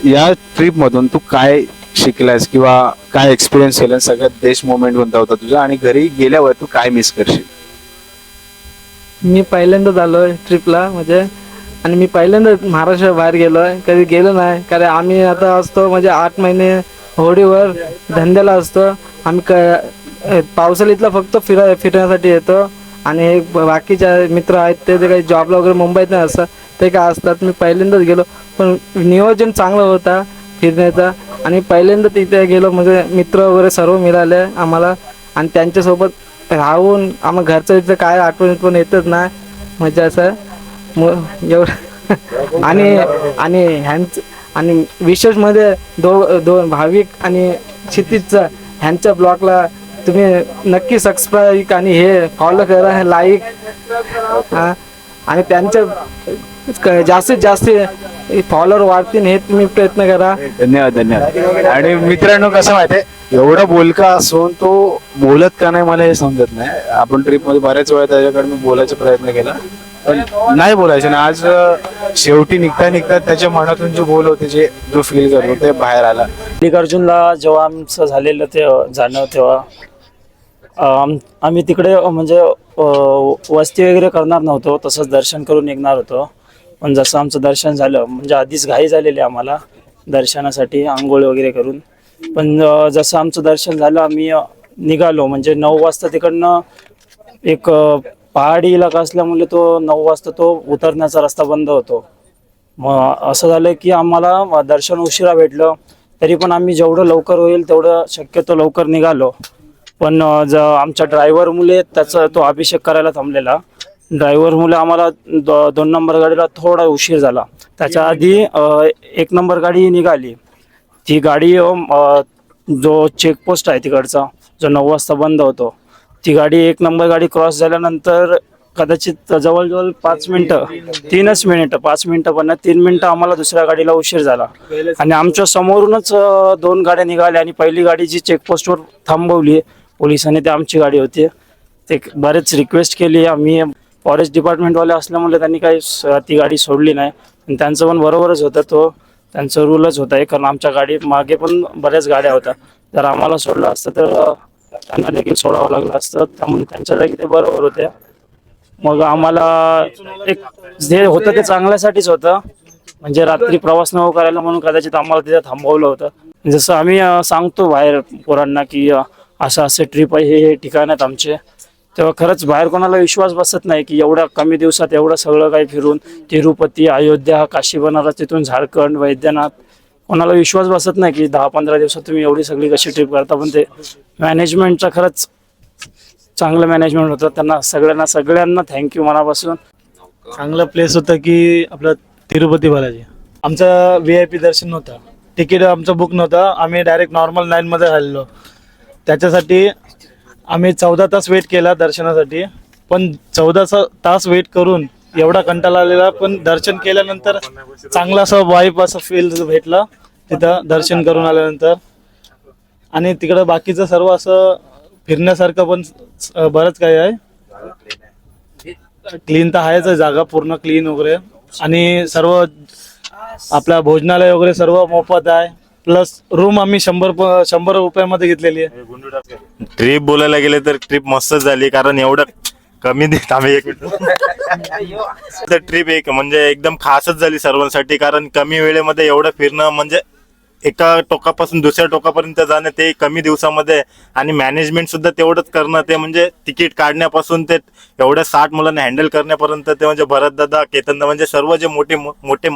या ट्रिप मधून तू काय शिकलास किंवा काय एक्सपिरियन्स केला? सगळ्यात बेस्ट मोमेंट कोणता होता तुझा आणि घरी गेल्यावर तू काय मिस करशील? मी पहिल्यांदाच आलोय ट्रिपला म्हणजे, आणि मी पहिल्यांदा महाराष्ट्र बाहेर गेलोय, कधी गेलो नाही. कारण आम्ही आता असतो म्हणजे 8 महिने होडीवर धंद्याला असतो. आम्ही पावसाळ्यातला फक्त फिरण्यासाठी येतो. आणि बाकीच्या मित्र आहेत ते काही जॉबला वगैरे मुंबईत नाही असतात, ते काय असतात. मी पहिल्यांदाच गेलो, पण नियोजन चांगलं होता. फिरण्याचा. आणि पहिल्यांदा तिथे गेलो म्हणजे मित्र वगैरे सर्व मिळाले आम्हाला आणि त्यांच्यासोबत राहून आम्हाला घरचं तिथं काय आठवण पण येतच नाही म्हणजे असं एवढं आणि ह्यांचं आणि विशेषमध्ये दोन भाविक आणि क्षितिजचा ह्यांच्या ब्लॉगला तुम्ही नक्की सबस्क्राईब आणि हे फॉलो करा, लाईक आणि त्यांच्या जास्तीत जास्त फॉलोअर वाढतील हे तुम्ही प्रयत्न करा. धन्यवाद. आणि मित्रांनो कसं माहितीये एवढा बोलका असून तो बोलत का नाही मला हे समजत नाही. आपण ट्रिप मध्ये बऱ्याच वेळा त्याच्याकडे मी बोलायचा प्रयत्न केला पण नाही बोलायचं ना. आज शेवटी निघता त्याच्या मनातून जो बोल होते जो फील करतो ते बाहेर आला. मल्लिकार्जुनला जेव्हा आमचं झालेलं ते जाणं तेव्हा आम्ही तिकडे म्हणजे वस्ती वगैरे करणार नव्हतो, तसंच दर्शन करून निघणार होतो. पण जसं आमचं दर्शन झालं म्हणजे आधीच घाई झालेली आम्हाला दर्शनासाठी आंघोळ वगैरे करून. पण जसं आमचं दर्शन झालं आम्ही निघालो म्हणजे 9 वाजता तिकडनं एक पहाडी इलाका असल्यामुळे तो 9 वाजता तो उतरण्याचा रस्ता बंद होतो. मग असं झालं की आम्हाला दर्शन उशिरा भेटलं तरी पण आम्ही जेवढं लवकर होईल तेवढं शक्यतो लवकर निघालो. पण आमच्या ड्रायव्हरमुळे त्याचा तो अभिषेक करायला थांबलेला. ड्रायव्हरमुळे आम्हाला 2 नंबर गाडीला थोडा उशीर झाला. त्याच्या आधी 1 नंबर गाडी निघाली. ती गाडी जो चेकपोस्ट आहे तिकडचा जो 9 वाजता बंद होतो ती गाडी 1 नंबर गाडी क्रॉस झाल्यानंतर कदाचित जवळजवळ 5 मिनटं 3च मिनिटं 5 मिनटं पण 3 मिनटं आम्हाला दुसऱ्या गाडीला उशीर झाला. आणि आमच्या समोरूनच 2 गाड्या निघाल्या आणि पहिली गाडी जी चेकपोस्टवर थांबवली पोलिसांनी ती आमची गाडी होती. ते बरेच रिक्वेस्ट केली आम्ही फॉरेस्ट डिपार्टमेंटवाले असल्यामुळे त्यांनी काही ती गाडी सोडली नाही. आणि त्यांचं पण बरोबरच होतं, तो त्यांचं रूलच होता कारण आमच्या गाडी मागे पण बऱ्याच गाड्या होत्या. जर आम्हाला सोडलं असतं तर त्यांना देखील सोडावं लागलं असतं, त्यामुळे त्यांच्या जागी ते बरोबर होते. मग आम्हाला एक जे होतं ते चांगल्यासाठीच होतं म्हणजे रात्री प्रवास न करायला म्हणून कदाचित आम्हाला तिथे थांबवलं होतं. जसं आम्ही सांगतो बाहेर पोरांना की असं असे ट्रिप आहे हे ठिकाण आहेत आमचे, तेव्हा खरंच बाहेर कोणाला विश्वास बसत नाही की एवढ्या कमी दिवसात एवढं सगळं काही फिरून तिरुपती, अयोध्या, काशी बनारस, तिथून झारखंड, वैद्यनाथ, कोणाला विश्वास बसत नाही की 10-15 दिवसात तुम्ही एवढी सगळी कशी ट्रिप करता. पण ते मॅनेजमेंटचं खरंच चांगलं मॅनेजमेंट होतं. त्यांना सगळ्यांना थँक्यू मनापासून. चांगलं प्लेस होतं की आपलं तिरुपती बालाजी. आमचं VIP दर्शन नव्हतं, तिकीट आमचं बुक नव्हतं, आम्ही डायरेक्ट नॉर्मल लाईनमध्ये राहिलो. त्याच्यासाठी आम्ही 14 तास वेट केला दर्शनासाठी. पण 14 तास वेट करून एवढा कंटाळा आलेला, पण दर्शन केल्यानंतर चांगला असं वाईब असं फील भेटला तिथं दर्शन करून आल्यानंतर. आणि तिकडं बाकीचं सर्व असं फिरण्यासारखं पण बरंच काही आहे. क्लीन तर आहेच जागा, पूर्ण क्लीन वगैरे. आणि सर्व आपल्या भोजनालय वगैरे सर्व मोफत आहे. प्लस रूम आम्ही 100 रुपयामध्ये घेतलेली आहे. ट्रिप बोलायला गेले तर ट्रिप मस्तच झाली कारण एवढं कमी देत आम्ही एक मिनिट ट्रिप एक म्हणजे एकदम खासच झाली सर्वांसाठी कारण कमी वेळेमध्ये एवढं फिरणं म्हणजे एका टोकापासून दुसऱ्या टोकापर्यंत जाणं ते कमी दिवसामध्ये आणि मॅनेजमेंट सुद्धा तेवढंच करणं ते म्हणजे तिकीट काढण्यापासून ते एवढ्या 60 मुलांना हँडल करण्यापर्यंत ते म्हणजे भरतदादा, केतनदा म्हणजे सर्व जे मोठे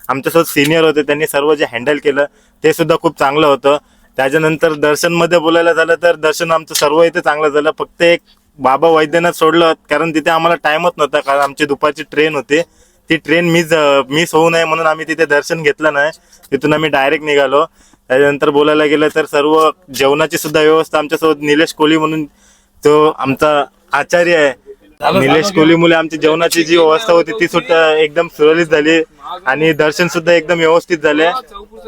आमच्यासोबत सिनियर होते त्यांनी सर्व जे हँडल केलं ते सुद्धा खूप चांगलं होतं. त्याच्यानंतर दर्शनमध्ये बोलायला झालं तर दर्शन आमचं सर्व इथे चांगलं झालं. फक्त एक बाबा वैद्यनाथ सोडलं कारण तिथे आम्हाला टाइमच नव्हता कारण आमची दुपारची ट्रेन होती. ती ट्रेन मिस होऊ नये म्हणून आम्ही तिथे दर्शन घेतलं नाही, तिथून आम्ही डायरेक्ट निघालो. त्याच्यानंतर बोलायला गेलं तर सर्व जेवणाची सुद्धा व्यवस्था आमच्यासोबत निलेश कोहली म्हणून तो आमचा आचार्य आहे, निलेश कोहलीमुळे आमची जेवणाची जी व्यवस्था होती ती सुद्धा एकदम सुरळीत झाली आणि दर्शन सुद्धा एकदम व्यवस्थित झाले.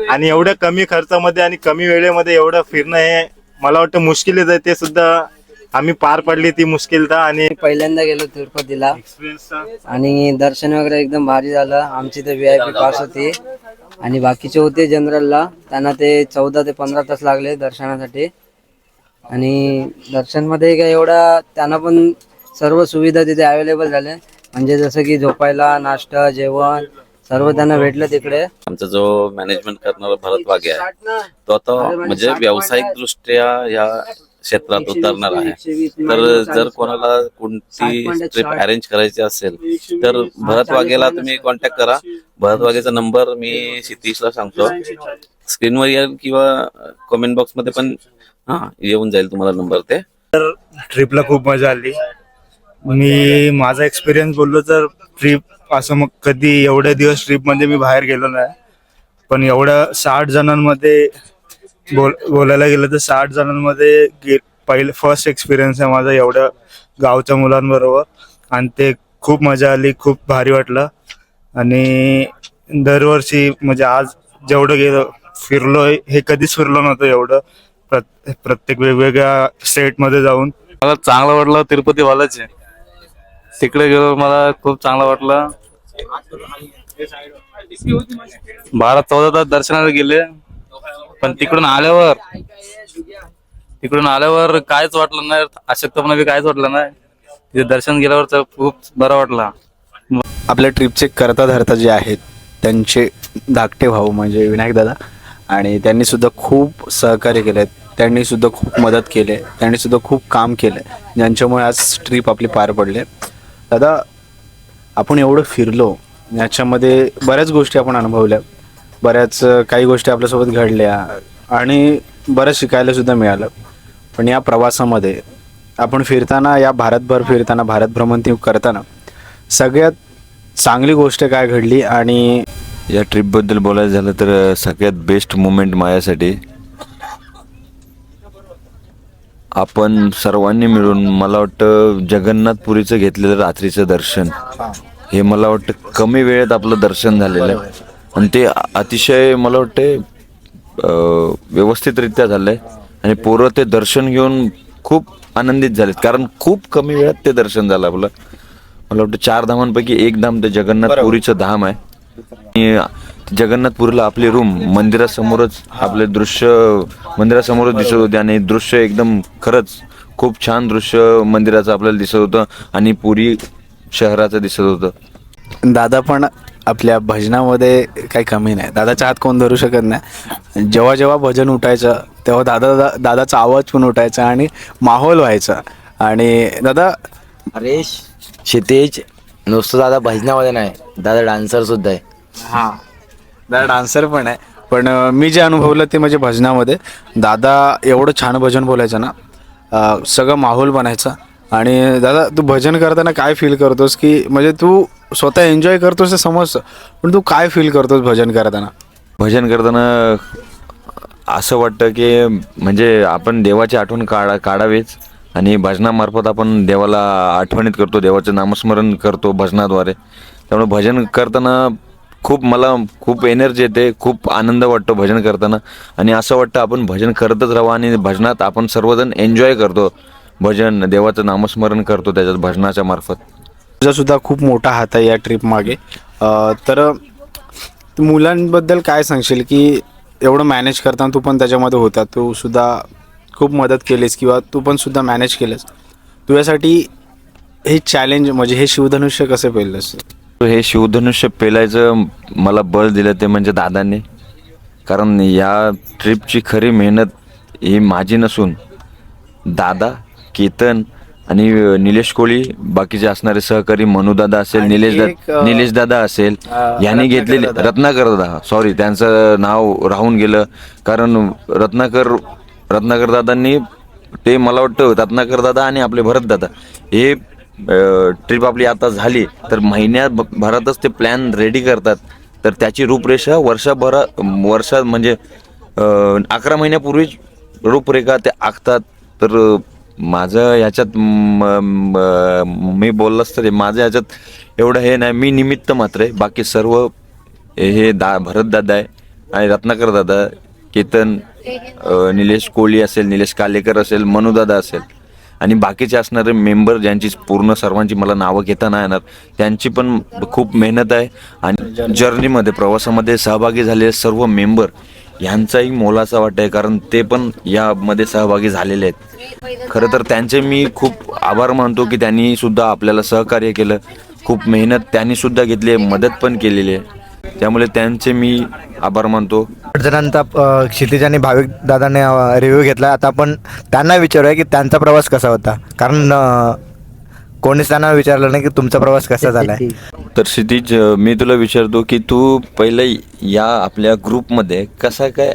आणि एवढ्या कमी खर्चामध्ये आणि कमी वेळेमध्ये एवढं फिरणं हे मला वाटतं मुश्किलच आहे, ते सुद्धा आम्ही पार पडली ती मुश्किलता. आणि पहिल्यांदा गेलो तिरुपतीला आणि दर्शन वगैरे एकदम भारी झालं. आमची तर VIP पास होती आणि बाकीचे होते जनरलला, त्यांना ते 14 ते 15 तास लागले दर्शनासाठी. आणि दर्शनमध्ये काय एवढा त्यांना पण सर्व सुविधा तिथे अवेलेबल झाल्या म्हणजे जसं की झोपायला, नाश्ता, जेवण सर्व त्यांना भेटलं तिकडे. आमचा जो मॅनेजमेंट करणारा भरत वाघे आहे तो आता म्हणजे व्यावसायिक दृष्ट्या या क्षेत्रात उतरणार आहे. तर जर कोणाला कोणती ट्रिप अरेंज करायची असेल तर भरत वाघेला तुम्ही कॉन्टॅक्ट करा. भरत वाघेचा नंबर मी क्षितिजला सांगतो स्क्रीनवर येईल किंवा कमेंट बॉक्समध्ये पण येऊन जाईल तुम्हाला नंबर ते. ट्रिपला खूप मजा आली. मी माझा एक्सपिरियन्स बोललो तर ट्रिप असं मग कधी एवढे दिवस ट्रिपमध्ये मी बाहेर गेलो नाही, पण एवढ्या 60 जणांमध्ये बोलायला गेलं तर 60 जणांमध्ये पहिले फर्स्ट एक्सपिरियन्स आहे माझा एवढ्या गावच्या मुलांबरोबर, आणि ते खूप मजा आली, खूप भारी वाटलं. आणि दरवर्षी म्हणजे आज जेवढं गेलो फिरलोय हे कधीच फिरलो नव्हतं एवढं, प्रत्येक वेगवेगळ्या स्टेटमध्ये जाऊन. मला चांगलं वाटलं तिरुपती बालाजी, तिकडे गेलो मला खूप चांगलं वाटलं. 12-14 तास दर्शनाला गेले, पण तिकडून आल्यावर काहीच वाटलं नाही, अशक्तपणा बी काहीच वाटलं नाही. तिथे दर्शन गेल्यावर तर खूप बरं वाटलं. आपल्या ट्रिपचे करता धरता जे आहेत त्यांचे धाकटे भाऊ म्हणजे विनायक दादा, आणि त्यांनी सुद्धा खूप सहकार्य केले, त्यांनी सुद्धा खूप मदत केली, त्यांनी सुद्धा खूप काम केलं, ज्यांच्यामुळे आज ट्रिप आपली पार पडली. दादा, आपण एवढं फिरलो, याच्यामध्ये बऱ्याच गोष्टी आपण अनुभवल्या, बऱ्याच काही गोष्टी आपल्यासोबत घडल्या आणि बरंच शिकायला सुद्धा मिळालं. पण या प्रवासामध्ये आपण फिरताना, या भारतभर फिरताना, भारत भ्रमण करताना सगळ्यात चांगली गोष्ट काय घडली? आणि या ट्रिपबद्दल बोलायचं झालं तर सगळ्यात बेस्ट मोमेंट माझ्यासाठी आपण सर्वांनी मिळून मला वाटतं जगन्नाथपुरीचं घेतलेलं रात्रीचं दर्शन, हे मला वाटतं कमी वेळेत आपलं दर्शन झालेलं आहे आणि ते अतिशय मला वाटते व्यवस्थितरित्या झालं आहे. आणि पोरं ते दर्शन घेऊन खूप आनंदित झालेत, कारण खूप कमी वेळात ते दर्शन झालं आपलं. मला वाटतं 4 धामांपैकी एक धाम ते जगन्नाथपुरीचं धाम आहे. आणि जगन्नाथपुरीला आपली रूम मंदिरासमोरच, आपले दृश्य मंदिरासमोरच दिसत होते आणि दृश्य एकदम खरंच खूप छान दृश्य मंदिराचं आपल्याला दिसत होतं आणि पुरी शहराचं दिसत होतं. दादा पण आपल्या भजनामध्ये काही कमी नाही, दादाच्या हात कोण धरू शकत नाही. जेव्हा जेव्हा भजन उठायचं तेव्हा दादाचा आवाज पण उठायचा आणि माहोल व्हायचा. आणि दादा, अरे क्षितेज नुसतं दादा भजनामध्ये नाही, दादा डान्सर सुद्धा आहे. हां, दादा डान्सर पण आहे. पण मी जे अनुभवलं ते म्हणजे भजनामध्ये दादा एवढं छान भजन बोलायचं ना, सगळं माहोल बनायचा. आणि दादा, तू भजन करताना काय फील करतोस? की म्हणजे तू स्वतः एन्जॉय करतोस ते समजतं, पण तू काय फील करतोस भजन करताना? भजन करताना असं वाटतं की म्हणजे आपण देवाची आठवण काढावीच आणि भजनामार्फत आपण देवाला आठवणीत करतो, देवाचं नामस्मरण करतो भजनाद्वारे. त्यामुळे भजन करताना मला खूप एनर्जी येते, खूप आनंद वाटतो भजन करताना. आणि असं वाटतं आपण भजन करतच राहावं आणि भजनात आपण सर्वजण एन्जॉय करतो, भजन देवाचं नामस्मरण करतो त्याच्यात भजनाच्या मार्फत. तुझा सुद्धा खूप मोठा हात आहे या ट्रिप मागे. तर मुलांबद्दल काय सांगशील की एवढं मॅनेज करताना तू पण त्याच्यामध्ये होता, तू सुद्धा खूप मदत केलीस किंवा तू पण सुद्धा मॅनेज केलंस, तुझ्यासाठी हे चॅलेंज म्हणजे हे शिवधनुष्य कसं पेललंस? हे शिवधनुष्य पेलायचं मला बळ दिलं ते म्हणजे दादांनी, कारण या ट्रिपची खरी मेहनत ही माझी नसून दादा, केतन आणि निलेश कोळी, बाकीचे असणारे सहकारी मनूदादा असेल, निलेश दादा असेल, यांनी घेतलेले. रत्नाकर दादा, सॉरी त्यांचं नाव राहून गेलं, कारण रत्नाकर दादांनी ते मला वाटतं रत्नाकर दादा आणि आपले भरत दादा हे ट्रिप आपली आता झाली तर महिन्याभरातच ते प्लॅन रेडी करतात. तर त्याची रूपरेषा वर्षात म्हणजे 11 महिन्यापूर्वीच रूपरेखा ते आखतात. तर माझं ह्याच्यात मी बोललास तर माझं ह्याच्यात एवढं हे नाही, मी निमित्त मात्र आहे. बाकी सर्व हे भरत दादा आहे आणि रत्नाकर दादा, केतन, निलेश कोळी असेल, निलेश कालेकर असेल, मनूदादा असेल आणि बाकीचे असणारे मेंबर ज्यांची पूर्ण सर्वांची मला नावं घेता नाही येणार, त्यांची पण खूप मेहनत आहे. आणि जर्नीमध्ये प्रवासामध्ये सहभागी झालेले सर्व मेंबर यांचाही मोलाचा वाटा आहे, कारण ते पण यामध्ये सहभागी झालेले आहेत. खरं तर त्यांचे मी खूप आभार मानतो की त्यांनी सुद्धा आपल्याला सहकार्य केलं, खूप मेहनत त्यांनी सुद्धा घेतली, मदत पण केलेली आहे. त्यामुळे त्यांचे मी आभार मानतो. जणांचा क्षितिज आणि भाविक दादाने रिव्ह्यू घेतला. आता आपण त्यांना विचारूया की त्यांचा प्रवास कसा होता, कारण कोणीच त्यांना विचारलं नाही की तुमचा प्रवास कसा झालाय. तर क्षितिज, मी तुला विचारतो की तू पहिले या आपल्या ग्रुपमध्ये कसा काय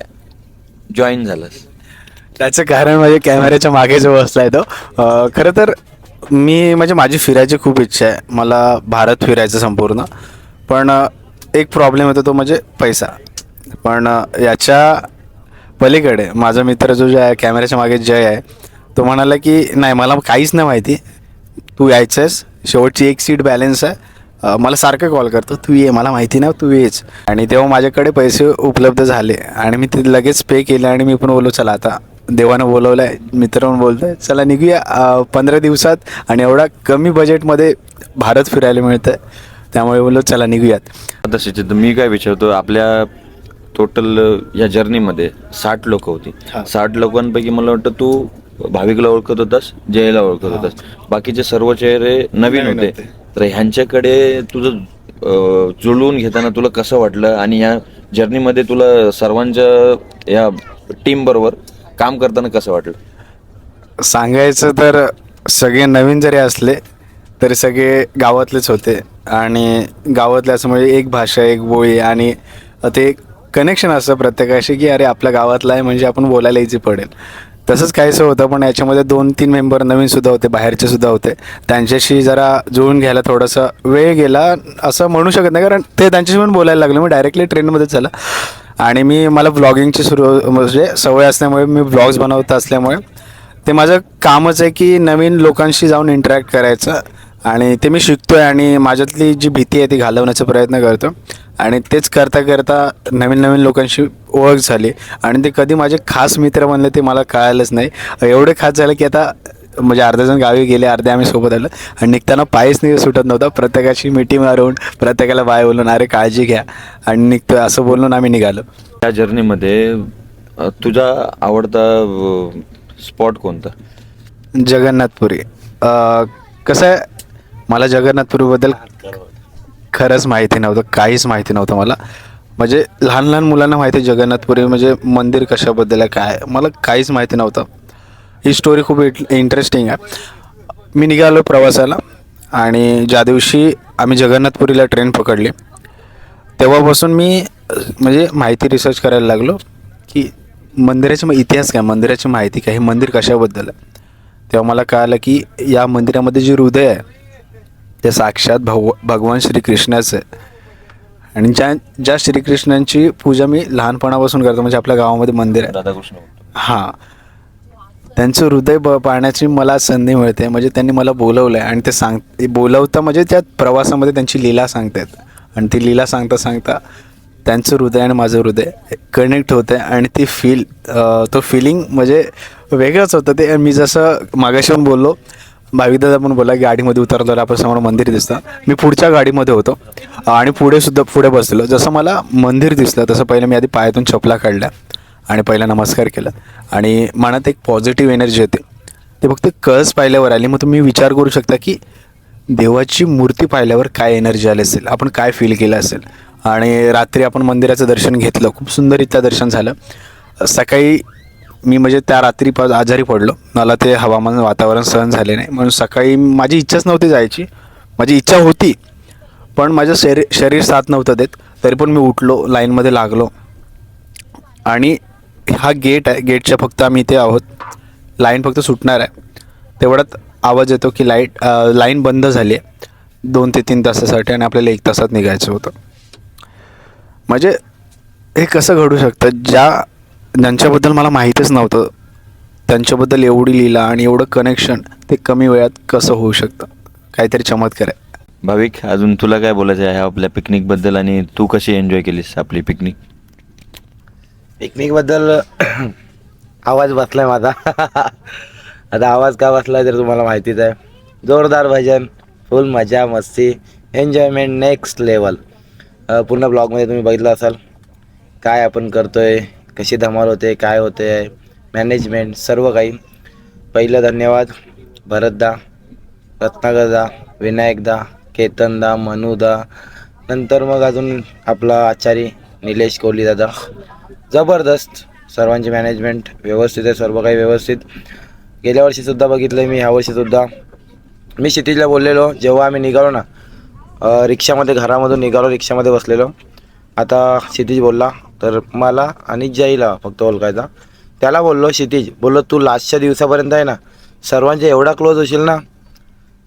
जॉईन झालास? त्याचं कारण म्हणजे कॅमेऱ्याच्या मागे जो बसलाय तो खरं तर मी म्हणजे माझी फिरायची खूप इच्छा आहे. मला भारत फिरायचं संपूर्ण. पण एक प्रॉब्लेम होतो तो म्हणजे पैसा. पण याच्या पलीकडे माझा मित्र जो आहे कॅमेऱ्याच्या मागे जय आहे, तो म्हणाला की नाही मला काहीच नाही माहिती, तू यायचंस, शेवटची एक सीट बॅलन्स आहे, मला सारखं कॉल करतो, तू ये, मला माहिती नाही तू येच. आणि तेव्हा माझ्याकडे पैसे उपलब्ध झाले आणि मी ते लगेच पे केले आणि मी पण बोललो चला आता देवानं बोलवलं आहे, मित्र पण बोलतो आहे चला निघूया 15 दिवसात आणि एवढा कमी बजेटमध्ये भारत फिरायला मिळतं आहे, त्यामुळे बोललो चला निघूयात. आता क्षितिज, मी काय विचारतो, आपल्या टोटल या जर्नीमध्ये 60 लोक होती. 60 लोकांपैकी मला वाटतं तू भाविकला ओळखत होतास, जयला ओळखत होतास, बाकीचे सर्व चेहरे नवीन होते. तर ह्यांच्याकडे तुझं जुळवून घेताना तुला कसं वाटलं आणि या जर्नीमध्ये तुला सर्वांच्या या टीम बरोबर काम करताना कसं वाटलं? सांगायचं तर सगळे नवीन जरी असले तरी सगळे गावातलेच होते आणि गावातले असं म्हणजे एक भाषा, एक बोळी आणि ते कनेक्शन असतं प्रत्येकाशी की अरे आपल्या गावातला आहे म्हणजे आपण बोलायला इझी पडेल. तसंच काहीसं होतं. पण याच्यामध्ये 2-3 मेंबर नवीनसुद्धा होते, बाहेरचे सुद्धा होते. त्यांच्याशी जरा जुळून घ्यायला थोडासा वेळ गेला असं म्हणू शकत नाही, कारण ते त्यांच्याशी पण बोलायला लागलं. मी डायरेक्टली ट्रेनमध्येच झालं आणि मला व्लॉगिंगची म्हणजे सवय असल्यामुळे मी व्लॉग्स बनवत असल्यामुळे ते माझं कामच आहे की नवीन लोकांशी जाऊन इंटरॅक्ट करायचं आणि ते मी शिकतो आहे आणि माझ्यातली जी भीती आहे ती घालवण्याचा प्रयत्न करतो आणि तेच करता करता नवीन नवीन लोकांशी ओळख झाली आणि ते कधी माझे खास मित्र बनले ते मला कळालंच नाही. एवढे खास झालं की आता म्हणजे अर्धेजण गावी गेले, अर्धे आम्ही सोबत आलो आणि निघताना पायच नाही सुटत नव्हता. प्रत्येकाची मिठी मारून प्रत्येकाला बाय बोलून अरे काळजी घ्या आणि निघतो असं बोलून आम्ही निघालो. या जर्नीमध्ये तुझा आवडता स्पॉट कोणता? जगन्नाथपुरी. कसं आहे, मला जगन्नाथपुरीबद्दल खरंच माहिती नव्हतं, काहीच माहिती नव्हतं मला. म्हणजे लहान लहान मुलांना माहिती आहे जगन्नाथपुरी म्हणजे मंदिर कशाबद्दल आहे काय, मला काहीच माहिती नव्हतं. ही स्टोरी खूप इंटरेस्टिंग आहे. मी निघालो प्रवासाला आणि ज्या दिवशी आम्ही जगन्नाथपुरीला ट्रेन पकडली तेव्हापासून मी म्हणजे माहिती रिसर्च करायला लागलो की मंदिराचा इतिहास काय, मंदिराची माहिती काय, हे मंदिर कशाबद्दल आहे. तेव्हा मला कळालं की या मंदिरामध्ये जे हृदय आहे ते साक्षात भगवान श्रीकृष्णाचं आहे आणि ज्या श्रीकृष्णांची पूजा मी लहानपणापासून करतो. म्हणजे आपल्या गावामध्ये मंदिर आहे राधाकृष्ण, हां, त्यांचं हृदय पाहण्याची मला संधी मिळते. म्हणजे त्यांनी मला बोलवलं आहे आणि ते बोलवता म्हणजे त्या प्रवासामध्ये त्यांची लीला सांगतात आणि ती लीला सांगता सांगता त्यांचं हृदय आणि माझं हृदय कनेक्ट होतं आहे आणि ती तो फिलिंग म्हणजे वेगळंच होतं ते. मी जसं मागाशी पण बोललो, भाविकदादा पण बोला गाडीमध्ये उतरलो आपण समोर मंदिर दिसतं. मी पुढच्या गाडीमध्ये होतो आणि पुढे बसलो. जसं मला मंदिर दिसलं तसं पहिलं मी आधी पायातून चपला काढल्या आणि पहिला नमस्कार केला आणि मनात एक पॉझिटिव्ह एनर्जी होती. ते फक्त कळस पाहिल्यावर आली. मग तुम्ही विचार करू शकता की देवाची मूर्ती पाहिल्यावर काय एनर्जी आली असेल, आपण काय फील केलं असेल. आणि रात्री आपण मंदिराचं दर्शन घेतलं, खूप सुंदररित्या दर्शन झालं. सकाळी मी म्हणजे त्या रात्री आजारी पडलो, मला ते हवामान वातावरण सहन झाले नाही म्हणून सकाळी माझी इच्छाच नव्हती जायची. माझी इच्छा होती पण माझं शरीर साथ नव्हतं देत. तरी पण मी उठलो, लाईनमध्ये लागलो आणि हा गेट आहे, गेटच्या फक्त आम्ही इथे आहोत, लाईन फक्त सुटणार आहे तेवढ्यात आवाज येतो की लाईन बंद झाली आहे 2 ते 3 तासासाठी आणि आपल्याला 1 तासात निघायचं होतं. म्हणजे हे कसं घडू शकतं, ज्यांच्याबद्दल मला माहीतच नव्हतं त्यांच्याबद्दल एवढी लीला आणि एवढं कनेक्शन ते कमी वेळात कसं होऊ शकतं, काहीतरी चमत्कार आहे. भाविक, अजून तुला काय बोलायचं आहे आपल्या पिकनिकबद्दल आणि तू कशी एन्जॉय केलीस आपली पिकनिक? पिकनिकबद्दल आवाज बसलाय माझा. आता आवाज का बसलाय तर तुम्हाला माहितीच आहे. जोरदार भजन, फुल मजा मस्ती, एन्जॉयमेंट नेक्स्ट लेवल. पूर्ण ब्लॉगमध्ये तुम्ही बघितलं असाल काय आपण करतोय, कशी धमाल होते, काय होते, मॅनेजमेंट सर्व काही. पहिलं धन्यवाद भरतदा, रत्नाकरदा, विनायकदा, केतनदा, मनूदा, नंतर मग अजून आपला आचारी निलेश कोहली दादा. जबरदस्त सर्वांची मॅनेजमेंट व्यवस्थित आहे, सर्व काही व्यवस्थित. गेल्या वर्षीसुद्धा बघितलं मी, ह्या वर्षीसुद्धा मी क्षितिजला बोललेलो जेव्हा आम्ही निघालो ना, रिक्षामध्ये घरामधून निघालो, रिक्षामध्ये बसलेलो. आता क्षितिज बोलला तर मला आणि जयला फक्त ओळखायचा. त्याला बोललो, क्षितिज बोललो तू लास्टच्या दिवसापर्यंत आहे ना सर्वांच्या एवढा क्लोज होशील ना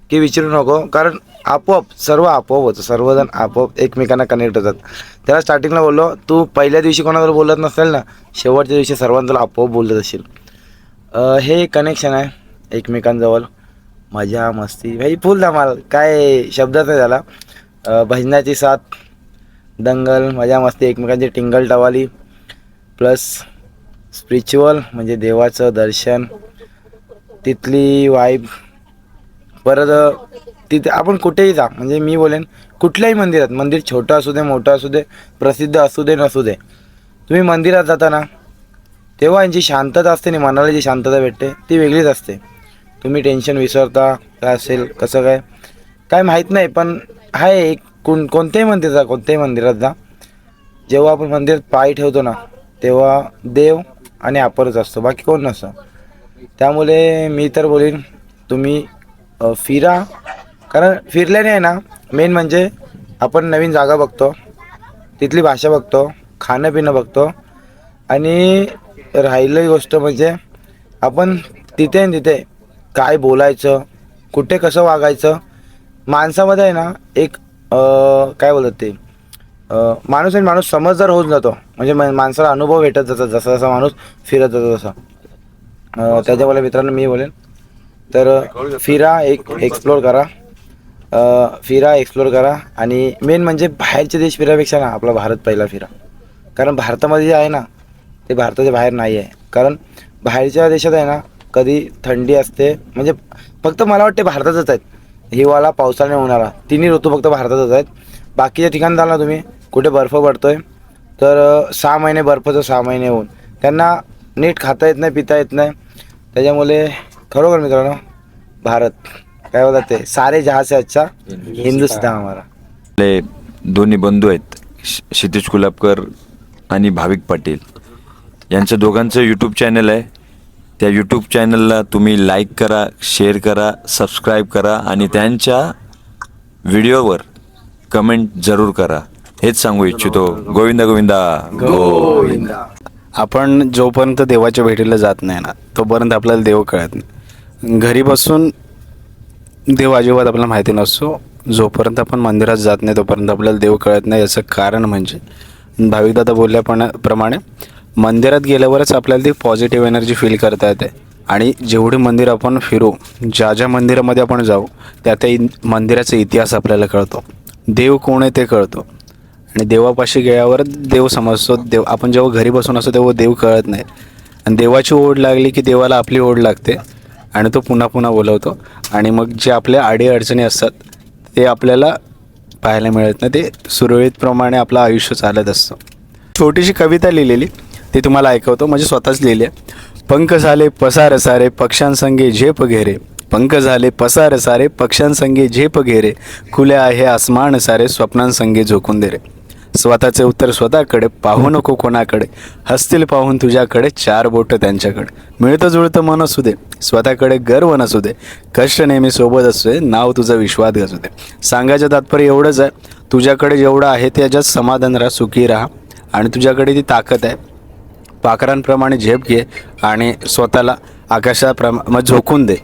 की विचारू नको, कारण आपोआप आपोआप होतं, सर्वजण आपोआप एकमेकांना कनेक्ट होतात. त्याला स्टार्टिंगला बोललो तू पहिल्या दिवशी कोणाला बोलत नसेल ना, शेवटच्या दिवशी सर्वांना आपोआप बोलत असेल. हे कनेक्शन आहे एकमेकांजवळ. मजा मस्ती भाई फुल धमाल, काय शब्दात नाही झाला. भजनाची साथ, दंगल, मजा मस्ती, एकमेकांची टिंगल टवाली, प्लस स्पिरिच्युअल म्हणजे देवाचं दर्शन, तिथली वाईब. परत तिथे आपण कुठेही जा, म्हणजे मी बोलेन कुठल्याही मंदिरात, मंदिर छोटं असू दे मोठं असू दे, प्रसिद्ध असू दे नसू दे, तुम्ही मंदिरात जाता ना तेव्हा यांची शांतता असते ना, मनाला जी शांतता भेटते ती वेगळीच असते. तुम्ही टेन्शन विसरता, काय असेल कसं काय माहीत नाही, पण आहे एक कोणत्याही मंदिरात जा, जेव्हा आपण मंदिरात पाय ठेवतो ना तेव्हा देव आणि आपणच असतो, बाकी कोण नसतं. त्यामुळे मी तर बोलीन तुम्ही फिरा, कारण फिरल्याने आहे ना मेन म्हणजे आपण नवीन जागा बघतो, तिथली भाषा बघतो, खाणं पिणं बघतो, आणि राहिलं गोष्ट म्हणजे आपण तिथे काय बोलायचं, कुठे कसं वागायचं. माणसामध्ये आहे ना एक काय बोलतात ते माणूस आणि माणूस समजदार होऊन जातो, म्हणजे माणसाला अनुभव भेटत जातात जसा जसा माणूस फिरत जातो तसा. त्याच्यामुळे मित्रांनो मी बोलेन तर फिरा, एक्सप्लोर करा, आणि मेन म्हणजे बाहेरचे देश फिरापेक्षा ना आपला भारत पहिला फिरा, कारण भारतामध्ये जे आहे ना ते भारताच्या बाहेर नाही आहे. कारण बाहेरच्या देशात आहे ना कधी थंडी असते, म्हणजे फक्त मला वाटते भारतातच आहेत, हिवाळा पावसाळा आणि उन्हाळा तिन्ही ऋतू फक्त भारतातच आहेत. बाकीच्या ठिकाणी झाला तुम्ही कुठे बर्फ पडतोय तर 6 महिने बर्फाचं 6 महिने होऊन त्यांना नीट खाता येत नाही, पिता येत नाही. त्याच्यामुळे खरोखर मित्रांनो भारत काय बोलतात ते सारे जहाँ से अच्छा हिंदुस्तान हमारा. आपले दोन्ही बंधू आहेत क्षितिज कुलाबकर आणि भाविक पाटील, यांचं दोघांचं यूट्यूब चॅनल आहे. त्या यूट्यूब चॅनलला तुम्ही लाईक करा, शेअर करा, सबस्क्राईब करा आणि त्यांच्या व्हिडिओवर कमेंट जरूर करा. हेच सांगू इच्छितो. गोविंदा गोविंदा गोविंदा. आपण जोपर्यंत देवाच्या भेटीला जात नाही ना तोपर्यंत आपल्याला देव कळत नाही. घरी बसून देव अजिबात आपल्याला माहिती नसतो. जोपर्यंत आपण मंदिरात जात नाही तोपर्यंत आपल्याला देव कळत नाही. याचं कारण म्हणजे भाविकदादा बोलल्याप्रमाणे मंदिरात गेल्यावरच आपल्याला ती पॉझिटिव्ह एनर्जी फील करता येते. आणि जेवढे मंदिर आपण फिरू, ज्या मंदिरामध्ये आपण जाऊ त्या मंदिराचा इतिहास आपल्याला कळतो, देव कोण आहे ते कळतो, आणि देवापाशी गेल्यावर देव समजतो. आपण जेव्हा घरी बसून असतो तेव्हा देव कळत नाही, आणि देवाची ओढ लागली की देवाला आपली ओढ लागते आणि तो पुन्हा पुन्हा बोलवतो. आणि मग जे आपल्या अडीअडचणी असतात ते आपल्याला पाहायला मिळत नाही, ते सुरळीतप्रमाणे आपलं आयुष्य चालत असतं. छोटीशी कविता लिहिलेली ती तुम्हाला ऐकवतो, म्हणजे स्वतःच लिहिली आहे. पंख झाले पसार सारे पक्ष्यांसंगे झेप घेरे, पंख झाले पसार सारे पक्ष्यांसंगे झेप घेरे, खुले आहे आसमान सारे स्वप्नांसंगे झोकून दे रे. स्वतःचे उत्तर स्वतःकडे, पाहू नको कोणाकडे, हसतील पाहून तुझ्याकडे 4 बोटं त्यांच्याकडे. मिळतं जुळतं मन असू दे, स्वतःकडे गर्व नसू दे, कष्ट नेहमी सोबत असू दे, नाव तुझं विश्वास असू दे. सांगायचं तात्पर्य एवढंच आहे, तुझ्याकडे जेवढं आहे त्याच्यात समाधान राहा, सुखी राहा, आणि तुझ्याकडे ती ताकद आहे. पाखरांप्रमाणे झेप घे आणि स्वतःला आकाशाप्रमाणे झोकून दे.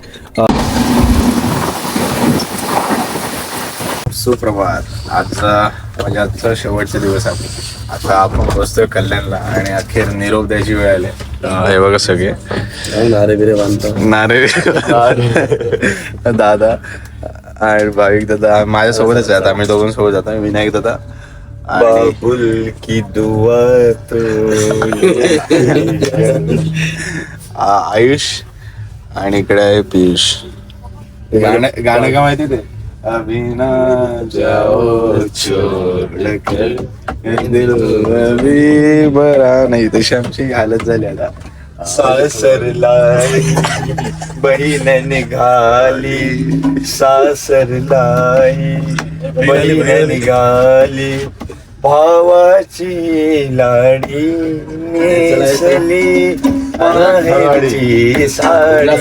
सुप्रभात. आजचा शेवटचा दिवस आहे. आता आपण बसतोय कल्याणला आणि अखेर निरोप द्यायची वेळ आली. हे बघा सगळे नारे बिरे बांधतो, नारे दादा आणि भाविक दादा माझ्यासोबतच आहेत. आम्ही दोघांसोबत जातो. विनायक दादा बाबुल की दुआ तो आयुष आणि इकडे आहे पियुष. गाणं का माहिती ते अभी ना जाओ छोड़कर दिल अभी बरा नाही, तशी आमची हालत झाली. आता सासरलाई बहीण निघाली, सासरलाई बहीण निघाली, भावाची लाडी नेसली माहेरची साडी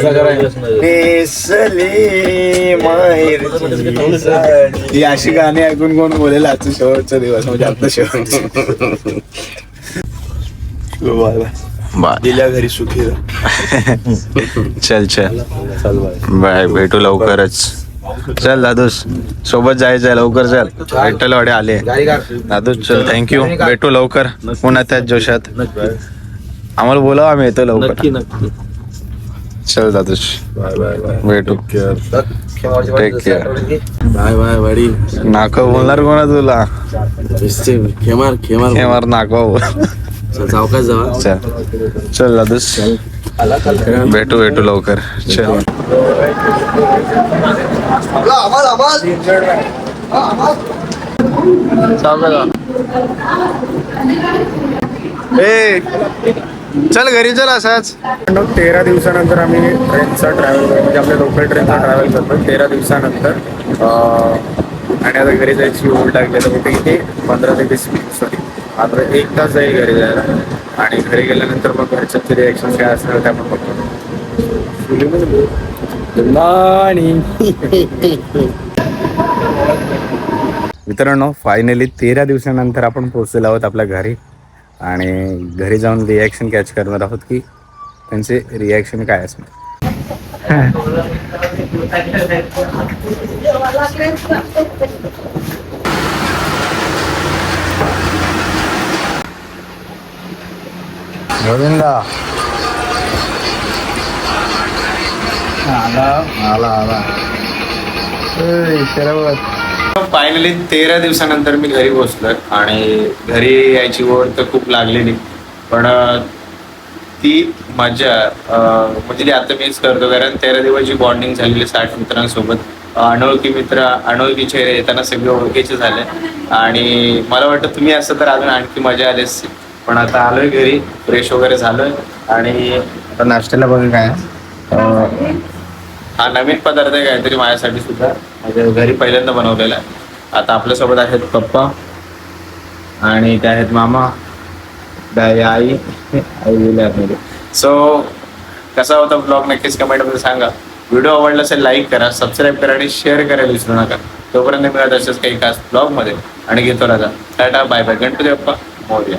नेसली माहेरची साडी. ही अशी गाणी ऐकून कोण बोलेल आजचा शेवटचा दिवस म्हणजे आता शेवट. दिल्या घरी सुखी चल चल बाय, भेटू लवकरच. चल दादूस, सोबत जायचंय, लवकर चल. विठ्ठलवाडे आले दादूस. चल, थँक्यू, भेटू लवकर पुन्हा त्याच जोशात. आम्हाला बोलावं, आम्ही येतो लवकर. चल दादूस, भेटू. Take care. बाय बाय वाडी. नाको बोलणार कोणा तुला? खेमार खेमार खेमार नाको. सावकाश जावा. चल चल दादूस, भेटू भेटू लवकर. चल. ए चल घरी चल असाच. 13 दिवसानंतर आम्ही ट्रेनचा ट्रॅव्हल म्हणजे आपल्या लोकल ट्रेनचा ट्रॅव्हल करतो 13 दिवसानंतर. आणि आता घरी जायची ओढ लागली तर कुठे किती 15 ते 20 मिनिट सॉरी आता 1 तास जाईल घरी जायला. आणि घरी गेल्यानंतर मग घरच्यांचे रिॲक्शन काय असणार त्या पण बघतो. मित्रांनो, फायनली 13 दिवसानंतर आपण पोहोचलेलो आहोत आपल्या घरी. आणि घरी जाऊन रिॲक्शन कॅच करणार आहोत की त्यांचे रिॲक्शन काय असणार. गोविंदा आला फायनली 13 दिवसानंतर मी घरी पोहोचलोय. आणि घरी यायची ओढ तर खूप लागलेली, पण ती मजा म्हणजे ती आता मीच करतो. कारण 13 दिवसाची बॉन्डिंग झालेली 60 मित्रांसोबत. अनोळखी मित्र, अनोळखी चेहरे येताना सगळे ओळखीचे झाले. आणि मला वाटतं तुम्ही असं तर अजून आणखी मजा आली असते. पण आता आलोय घरी, फ्रेश वगैरे झालोय. आणि आता नाश्त्याला बघा काय, हा नवीन पदार्थ आहे काहीतरी माझ्यासाठी सुद्धा, म्हणजे घरी पहिल्यांदा बनवलेला आहे. आता आपल्यासोबत आहेत पप्पा आणि त्या आहेत मामा, आई गेले आतमध्ये. सो कसा होता ब्लॉग नक्कीच कमेंटमध्ये सांगा. व्हिडिओ आवडला असेल लाईक करा, सबस्क्राईब करा आणि शेअर करायला विसरू नका. तोपर्यंत मिळत असेच काही खास ब्लॉगमध्ये आणि घेतो राजा. Tata bye bye. Ganpati Bappa Morya.